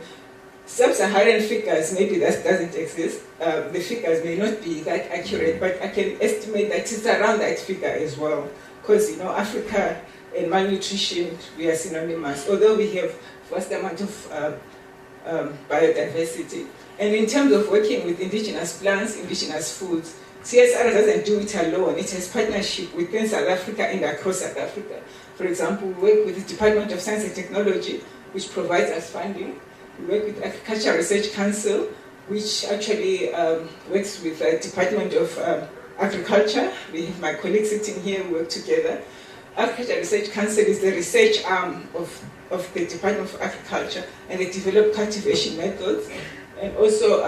Sub-Saharan figures, maybe that doesn't exist. The figures may not be that accurate, but I can estimate that it's around that figure as well. Because, Africa and malnutrition, we are synonymous, although we have vast amount of biodiversity. And in terms of working with indigenous plants, indigenous foods, CSR doesn't do it alone. It has partnership within South Africa and across South Africa. For example, we work with the Department of Science and Technology, which provides us funding. We work with Agricultural Research Council, which actually works with the Department of Agriculture. We have my colleagues sitting here, we work together. Agricultural Research Council is the research arm of the Department of Agriculture, and they develop cultivation methods. And also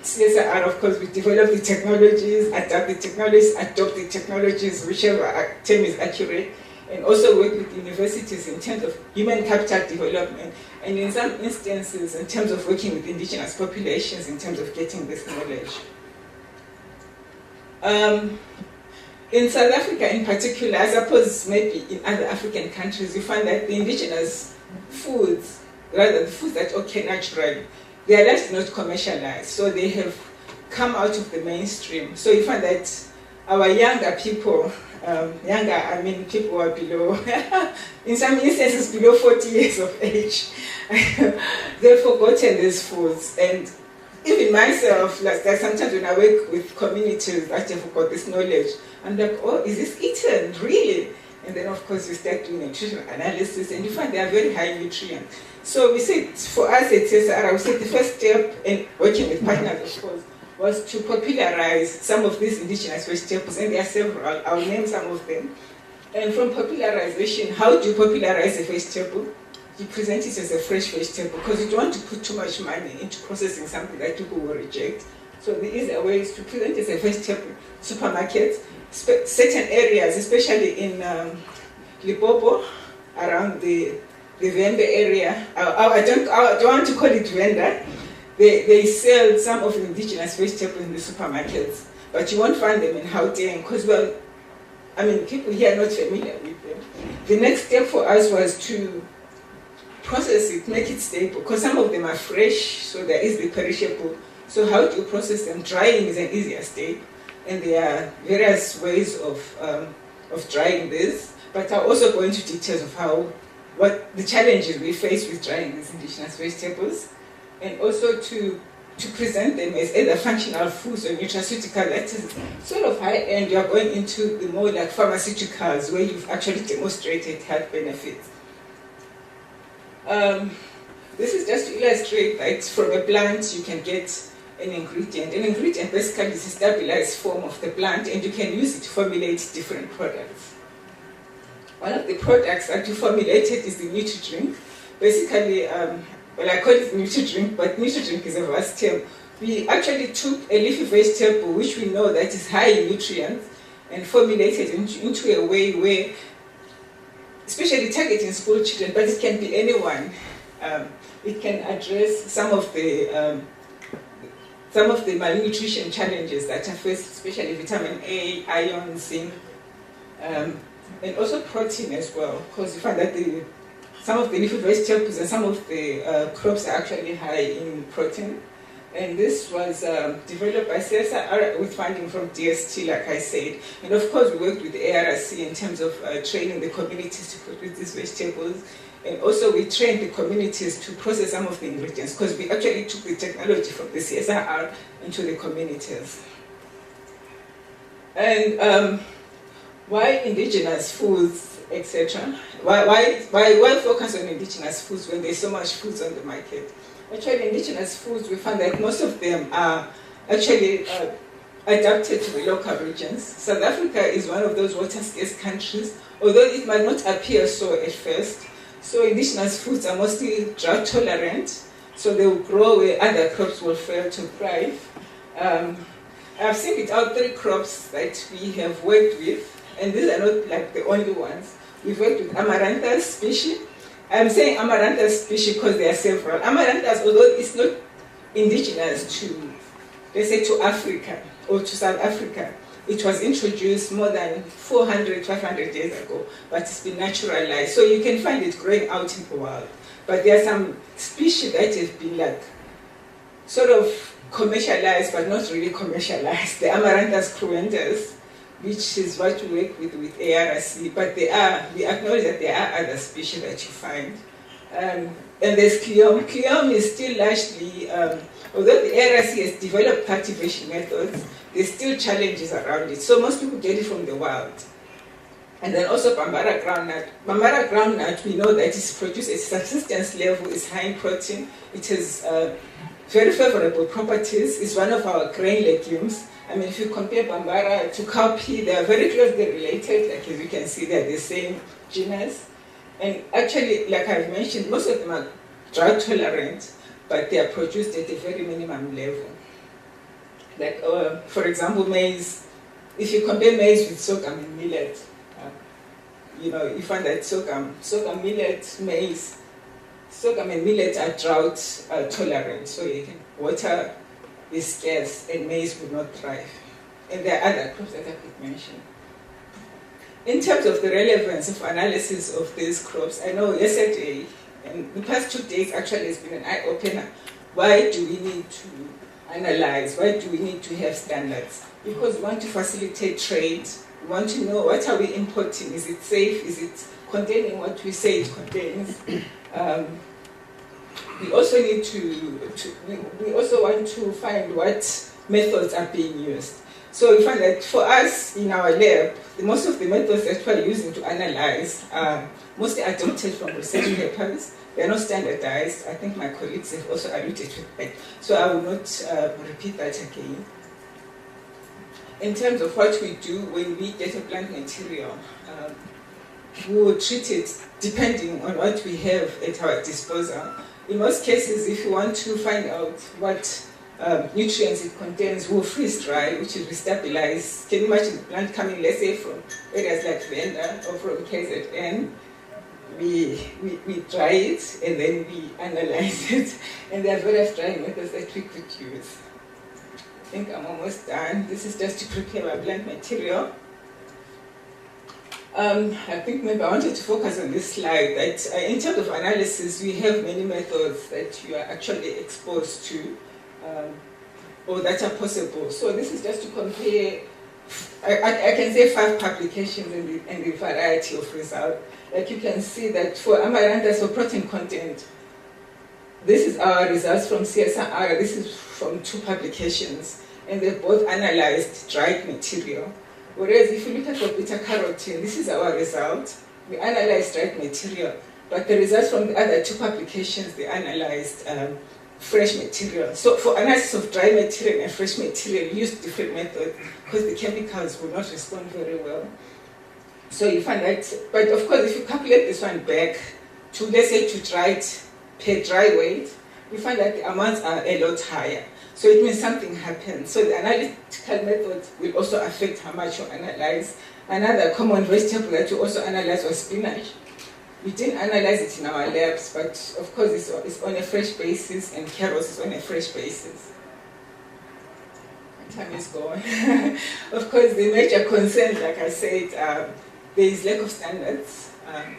CSIR, of course, we develop the technologies, adapt the technologies, adopt the technologies, whichever term is accurate. and also work with universities in terms of human capital development, and in some instances in terms of working with indigenous populations in terms of getting this knowledge. In South Africa in particular, I suppose maybe in other African countries, you find that the indigenous foods, rather the foods that occur naturally, they are largely not commercialized, so they have come out of the mainstream. So you find that our younger people, I mean people who are below, in some instances below 40 years of age, they've forgotten these foods. And even myself, like sometimes when I work with communities that have got this knowledge, I'm like, oh, is this eaten, really? And then of course we start doing nutritional analysis and you find they are very high nutrient. So we said, for us at CSR, we said the first step in working with partners, of course, was to popularize some of these indigenous vegetables, and there are several, I'll name some of them. And from popularization, how do you popularize a vegetable? You present it as a fresh vegetable, because you don't want to put too much money into processing something that people will reject. So the easier way is to present it as a vegetable. Supermarkets, certain areas, especially in Limpopo, around the Venda area, I don't want to call it Venda, they sell some of the indigenous vegetables in the supermarkets, but you won't find them in Gauteng, because, well, I mean, people here are not familiar with them. The next step for us was to process it, make it stable, because some of them are fresh, so there is the perishable. So how do you process them? Drying is an easier step, and there are various ways of drying this, but I'll also go into details of what the challenges we face with drying these indigenous vegetables, and also to present them as either functional foods or nutraceutical. That is sort of high end. You are going into the more like pharmaceuticals, where you've actually demonstrated health benefits. This is just to illustrate that from a plant you can get an ingredient. An ingredient basically is a stabilized form of the plant, and you can use it to formulate different products. One of the products that you formulated is the NutriDrink. Basically, well, I call it NutriDrink, but NutriDrink is a vast term. We actually took a leafy vegetable, which we know that is high in nutrients, and formulated into a way where, especially targeting school children, but it can be anyone. It can address some of the malnutrition challenges that are faced, especially vitamin A, iron, zinc, and also protein as well, because you find that some of the leafy vegetables and some of the crops are actually high in protein. And this was developed by CSR with funding from DST, like I said. And of course, we worked with the ARC in terms of training the communities to produce these vegetables. And also, we trained the communities to process some of the ingredients, because we actually took the technology from the CSR into the communities. And why indigenous foods, etc.? Why focus on indigenous foods when there's so much foods on the market? Actually, indigenous foods, we found that most of them are actually adapted to the local regions. South Africa is one of those water-scarce countries, although it might not appear so at first. So indigenous foods are mostly drought-tolerant, so they will grow where other crops will fail to thrive. I've singled out 3 crops that we have worked with, and these are not like the only ones. We've worked with amaranthus species. I'm saying amaranthus species because there are several. Amaranthus, although it's not indigenous to, let's say, to Africa or to South Africa, it was introduced more than 400, 500 years ago, but it's been naturalized. So you can find it growing out in the wild. But there are some species that have been like sort of commercialized, but not really commercialized. The Amaranthus cruentus, which is what we work with ARC, but we acknowledge that there are other species that you find. And there's Cleome. Cleome is still largely, although the ARC has developed cultivation methods, there's still challenges around it. So most people get it from the wild. And then also Bambara groundnut. Bambara groundnut, we know that it's produced at subsistence level, is high in protein. It has very favorable properties. It's one of our grain legumes. I mean, if you compare Bambara to cowpea, they are very closely related. Like as you can see, they're the same genus. And actually, like I've mentioned, most of them are drought tolerant, but they are produced at a very minimum level. Like, for example, maize. If you compare maize with sorghum and millet, you find that sorghum, millet, maize, sorghum and millet are drought tolerant, so water is scarce and maize would not thrive. And there are other crops that I could mention. In terms of the relevance of analysis of these crops, I know yesterday and the past 2 days actually has been an eye-opener. Why do we need to analyze? Why do we need to have standards? Because we want to facilitate trade. We want to know what are we importing? Is it safe? Is it containing what we say it contains? We also need we also want to find what methods are being used. So we find that for us in our lab, most of the methods that we're using to analyze are mostly adopted from research papers. They are not standardized. I think my colleagues have also alluded to that. So I will not repeat that again. In terms of what we do when we get a plant material, we will treat it depending on what we have at our disposal. In most cases, if you want to find out what nutrients it contains, we'll freeze dry, which is we stabilize. Can you imagine the plant coming, let's say, from areas like Venda or from KZN? We dry it and then we analyze it. And there are various drying methods that we could use. I think I'm almost done. This is just to prepare our plant material. I think maybe I wanted to focus on this slide that in terms of analysis, we have many methods that you are actually exposed to or that are possible. So this is just to compare, I can say 5 publications and the variety of results. Like you can see that for amaranthus or protein content, this is our results from CSIR. This is from 2 publications, and they both analyzed dried material. Whereas if you look at for beta-carotene, this is our result. We analyzed dried material, but the results from the other 2 publications, they analyzed fresh material. So for analysis of dry material and fresh material, we used different methods because the chemicals will not respond very well. So you find that, but of course, if you calculate this one back to, let's say, to dried per dry weight, you find that the amounts are a lot higher. So it means something happened. So the analytical method will also affect how much you analyze. Another common vegetable that you also analyze was spinach. We didn't analyze it in our labs, but of course it's on a fresh basis, and carrots is on a fresh basis. My time is gone. Of course, the major concern, like I said, there is lack of standards.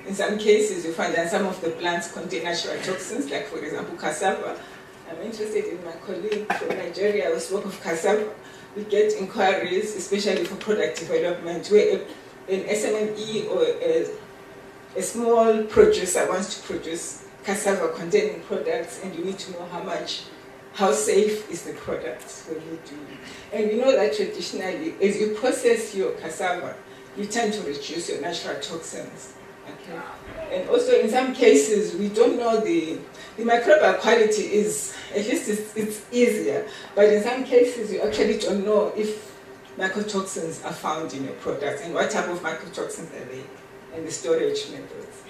In some cases, you find that some of the plants contain natural toxins, like for example, cassava. I'm interested in my colleague from Nigeria who spoke of cassava. We get inquiries, especially for product development, where an SMME or a small producer wants to produce cassava containing products, and you need to know how safe is the product when you do. And we know that traditionally, as you process your cassava, you tend to reduce your natural toxins. Okay? And also in some cases, we don't know the microbial quality is, at least it's easier, but in some cases you actually don't know if mycotoxins are found in your products and what type of mycotoxins are they, and the storage methods.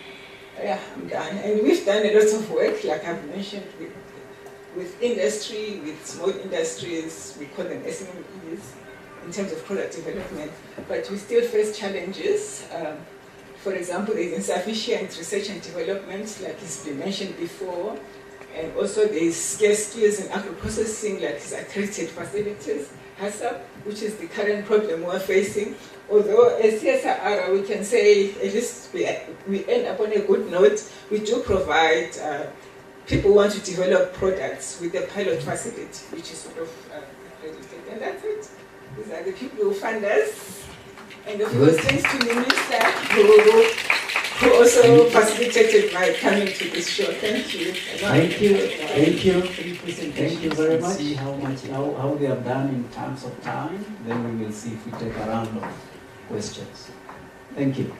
Yeah, I'm done. And we've done a lot of work, like I've mentioned, with industry, with small industries, we call them SMEs, in terms of product development, but we still face challenges. For example, there is insufficient research and development, like it's been mentioned before, and also there is scarce skills in agro-processing, like these accredited facilities, HACCP, which is the current problem we're facing. Although as CSIR, we can say, at least we end up on a good note. We do provide people who want to develop products with a pilot facility, which is sort of accredited, and that's it. These are the people who fund us. And of course, thanks to the minister who also facilitated my coming to this show. Thank you. Thank you. Thank you. Thank you very much. See how they have done in terms of time. Then we will see if we take a round of questions. Thank you.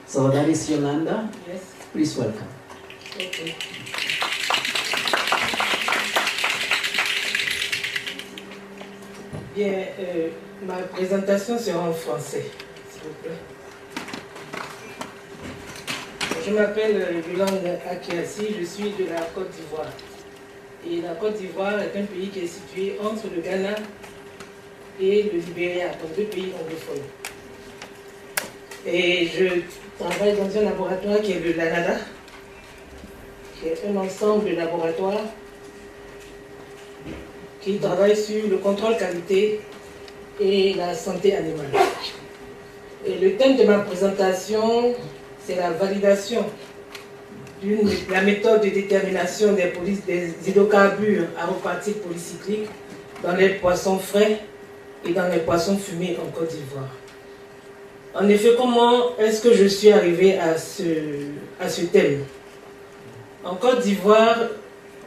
So that is Yolanda. Yes. Please welcome. Okay. Bien, ma présentation sera en français, s'il vous plaît. Je m'appelle Yolande Akiassi, je suis de la Côte d'Ivoire. Et la Côte d'Ivoire est un pays qui est situé entre le Ghana et le Libéria, donc 2 pays anglophones. Et je travaille dans un laboratoire qui est le LANADA, qui est un ensemble de laboratoires qui travaille sur le contrôle qualité et la santé animale. Et le thème de ma présentation, c'est la validation de la méthode de détermination des hydrocarbures aromatiques polycycliques dans les poissons frais et dans les poissons fumés en Côte d'Ivoire. En effet, comment est-ce que je suis arrivé à ce thème? En Côte d'Ivoire,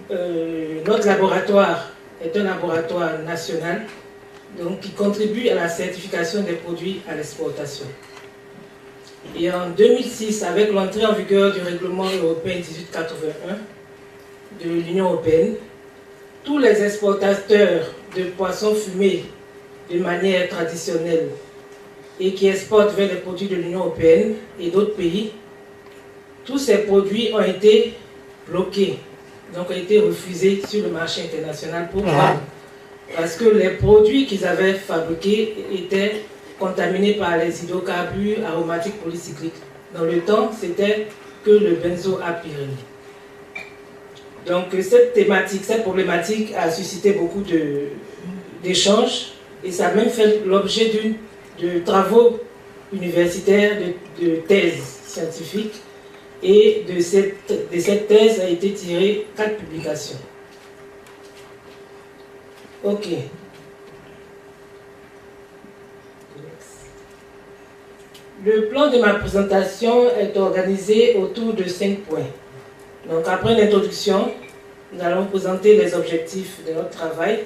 notre laboratoire est un laboratoire national donc, qui contribue à la certification des produits à l'exportation. Et en 2006, avec l'entrée en vigueur du règlement européen 1881 de l'Union européenne, tous les exportateurs de poissons fumés de manière traditionnelle et qui exportent vers les produits de l'Union européenne et d'autres pays, tous ces produits ont été bloqués, donc ont été refusés sur le marché international. Pourquoi? Parce que les produits qu'ils avaient fabriqués étaient contaminés par les hydrocarbures aromatiques polycycliques. Dans le temps, c'était que le benzoapyrène. Donc cette thématique, cette problématique a suscité beaucoup d'échanges et ça a même fait l'objet de travaux universitaires, de thèses scientifiques. Et de cette thèse a été tiré 4 publications. Ok. Le plan de ma présentation est organisé autour de 5 points. Donc après l'introduction, nous allons présenter les objectifs de notre travail,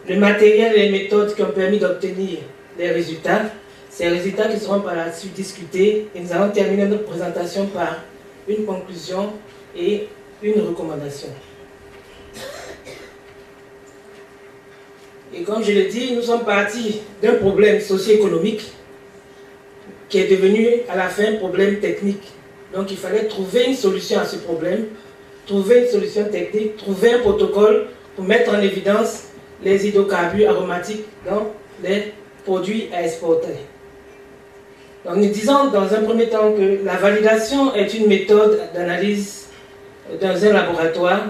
le matériel et les méthodes qui ont permis d'obtenir les résultats, ces résultats qui seront par la suite discutés, et nous allons terminer notre présentation par une conclusion et une recommandation. Et comme je l'ai dit, nous sommes partis d'un problème socio-économique qui est devenu à la fin un problème technique. Donc il fallait trouver une solution à ce problème, trouver une solution technique, trouver un protocole pour mettre en évidence les hydrocarbures aromatiques dans les produits à exporter. Donc nous disons dans un premier temps que la validation est une méthode d'analyse dans un laboratoire.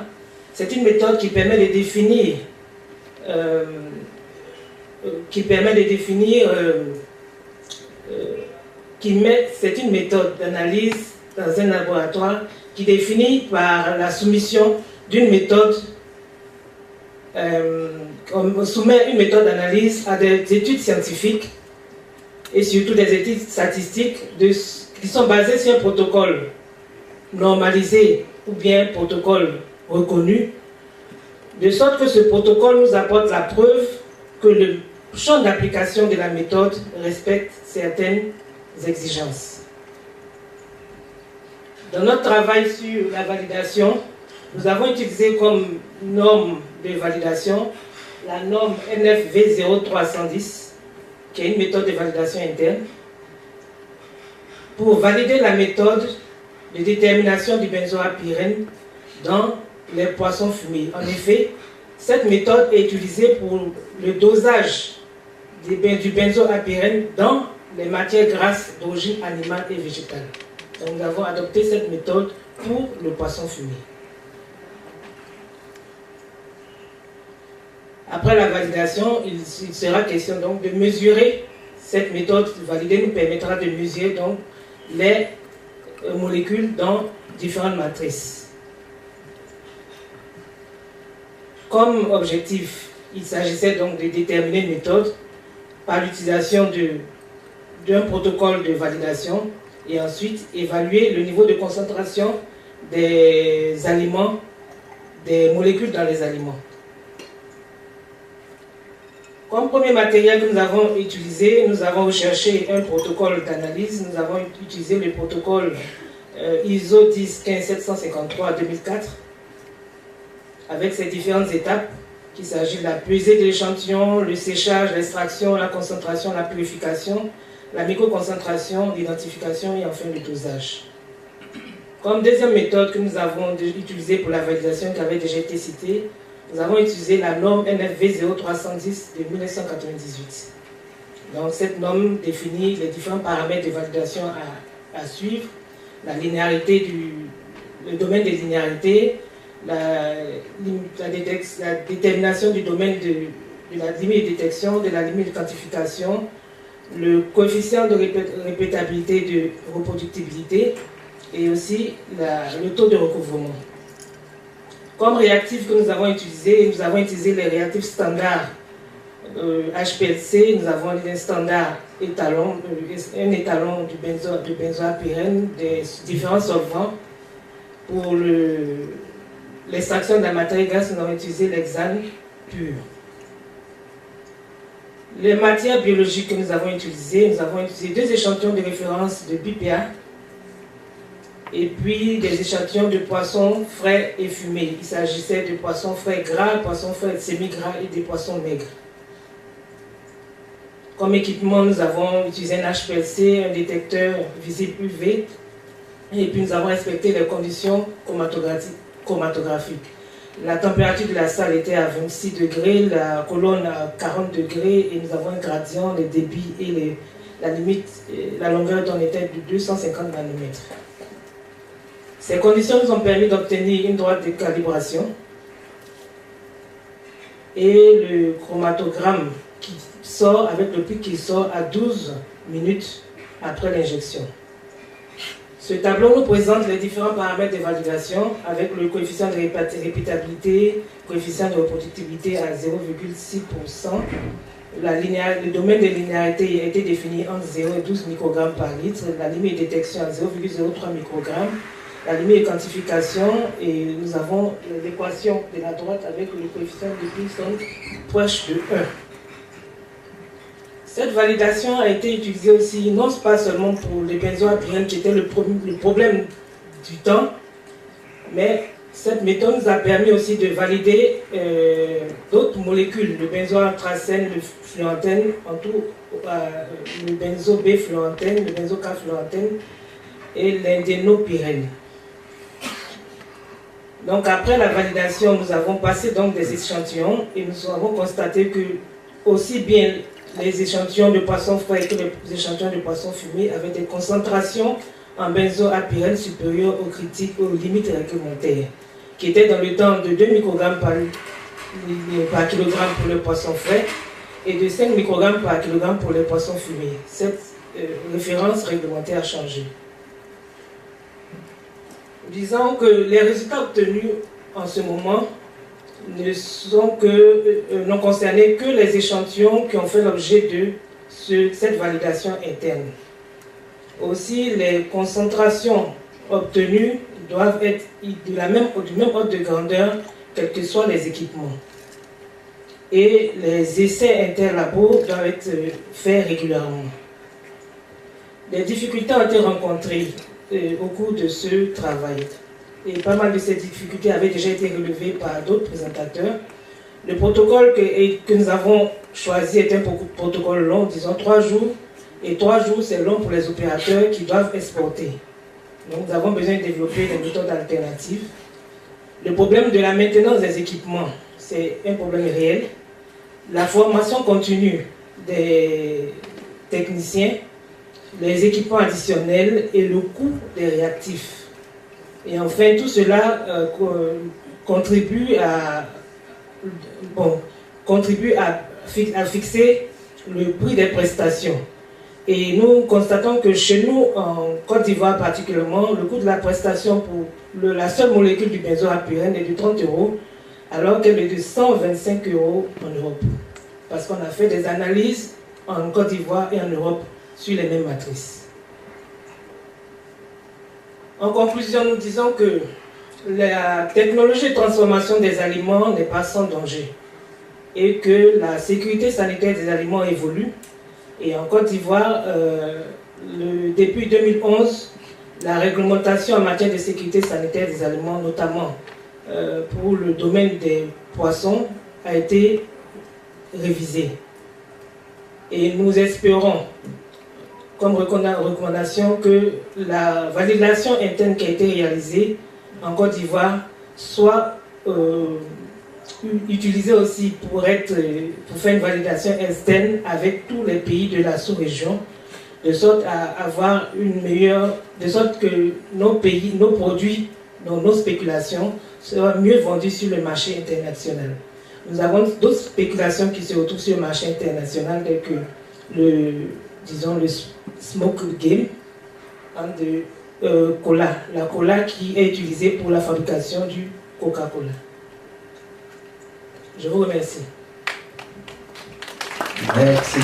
C'est une méthode qui permet de définir c'est une méthode d'analyse dans un laboratoire qui définit par la soumission d'une méthode, on soumet une méthode d'analyse à des études scientifiques et surtout des études statistiques qui sont basées sur un protocole normalisé ou bien protocole reconnu, de sorte que ce protocole nous apporte la preuve que le champ d'application de la méthode respecte certaines exigences. Dans notre travail sur la validation, nous avons utilisé comme norme de validation la norme NFV 0310, qui est une méthode de validation interne, pour valider la méthode de détermination du benzoapyrène dans les poissons fumés. En effet, cette méthode est utilisée pour le dosage du benzoapyrène dans les matières grasses d'origine animale et végétale. Donc nous avons adopté cette méthode pour le poisson fumé. Après la validation, il sera question donc de mesurer cette méthode validée, nous permettra de mesurer donc les molécules dans différentes matrices. Comme objectif, il s'agissait donc de déterminer une méthode par l'utilisation d'un protocole de validation et ensuite évaluer le niveau de concentration des aliments, des molécules dans les aliments. Comme premier matériel que nous avons utilisé, nous avons recherché un protocole d'analyse. Nous avons utilisé le protocole ISO 10-15753 2004 avec ses différentes étapes, qu'il s'agit de la pesée de l'échantillon, le séchage, l'extraction, la concentration, la purification, la microconcentration, l'identification et enfin le dosage. Comme deuxième méthode que nous avons utilisée pour la validation qui avait déjà été citée, nous avons utilisé la norme NFV 0310 de 1998. Donc cette norme définit les différents paramètres de validation à suivre, la linéarité le domaine des linéarités, la détermination du domaine de la limite de détection, de la limite de quantification, le coefficient de répétabilité de reproductibilité et aussi le taux de recouvrement. Comme réactifs que nous avons utilisé les réactifs standards HPLC, nous avons un standard étalon, un étalon du benzoapyrène, des différents solvants. Pour l'extraction de la matière grasse, nous avons utilisé l'hexane pur. Les matières biologiques que nous avons utilisées 2 échantillons de référence de BPA et puis des échantillons de poissons frais et fumés. Il s'agissait de poissons frais gras, poissons frais semi-gras et des poissons maigres. Comme équipement, nous avons utilisé un HPLC, un détecteur visible UV, et puis nous avons respecté les conditions chromatographiques. La température de la salle était à 26 degrés, la colonne à 40 degrés, et nous avons un gradient, les débits et la longueur d'onde était de 250 nanomètres. Ces conditions nous ont permis d'obtenir une droite de calibration et le chromatogramme qui sort avec le pic qui sort à 12 minutes après l'injection. Ce tableau nous présente les différents paramètres de validation avec le coefficient de répétabilité, coefficient de reproductibilité à 0,6%. Le domaine de linéarité a été défini entre 0 et 12 microgrammes par litre, la limite de détection à 0,03 microgrammes, la limite de quantification, et nous avons l'équation de la droite avec le coefficient de Pearson proche de 1. Cette validation a été utilisée aussi, non pas seulement pour les benzoapyrènes qui était le problème du temps, mais cette méthode nous a permis aussi de valider d'autres molécules, le benzoatracène, le fluantène, en tout le benzo-B-fluantène, le benzo-K-fluantène et l'indénopyrène. Donc après la validation, nous avons passé donc des échantillons et nous avons constaté que aussi bien les échantillons de poissons frais que les échantillons de poissons fumés avaient des concentrations en benzoapyrène supérieures aux critiques, aux limites réglementaires, qui étaient dans le temps de 2 microgrammes par kilogramme pour le poisson frais et de 5 microgrammes par kilogramme pour les poissons fumés. Cette référence réglementaire a changé. Disons que les résultats obtenus en ce moment n'ont concerné que les échantillons qui ont fait l'objet de cette validation interne. Aussi, les concentrations obtenues doivent être du même ordre de grandeur, quels que soient les équipements. Et les essais interlabos doivent être faits régulièrement. Des difficultés ont été rencontrées au cours de ce travail. Et pas mal de ces difficultés avaient déjà été relevées par d'autres présentateurs. Le protocole que nous avons choisi est un protocole long, disons 3 jours. Et 3 jours, c'est long pour les opérateurs qui doivent exporter. Donc nous avons besoin de développer des méthodes alternatives. Le problème de la maintenance des équipements, c'est un problème réel. La formation continue des techniciens, les équipements additionnels et le coût des réactifs. Et enfin, tout cela contribue à fixer le prix des prestations. Et nous constatons que chez nous, en Côte d'Ivoire particulièrement, le coût de la prestation pour la seule molécule du benzoapyrène est de 30 €, alors qu'elle est de 125 € en Europe. Parce qu'on a fait des analyses en Côte d'Ivoire et en Europe sur les mêmes matrices. En conclusion, nous disons que la technologie de transformation des aliments n'est pas sans danger et que la sécurité sanitaire des aliments évolue. Et en Côte d'Ivoire, depuis 2011, la réglementation en matière de sécurité sanitaire des aliments, notamment pour le domaine des poissons, a été révisée. Et nous espérons, comme recommandation, que la validation interne qui a été réalisée en Côte d'Ivoire soit utilisé aussi pour faire une validation externe avec tous les pays de la sous-région, de sorte à avoir une meilleure, de sorte que nos pays, nos produits, nos spéculations soient mieux vendus sur le marché international. Nous avons d'autres spéculations qui se retrouvent sur le marché international, telles que le smoke game de cola, la cola qui est utilisée pour la fabrication du Coca-Cola. Je vous remercie. Merci.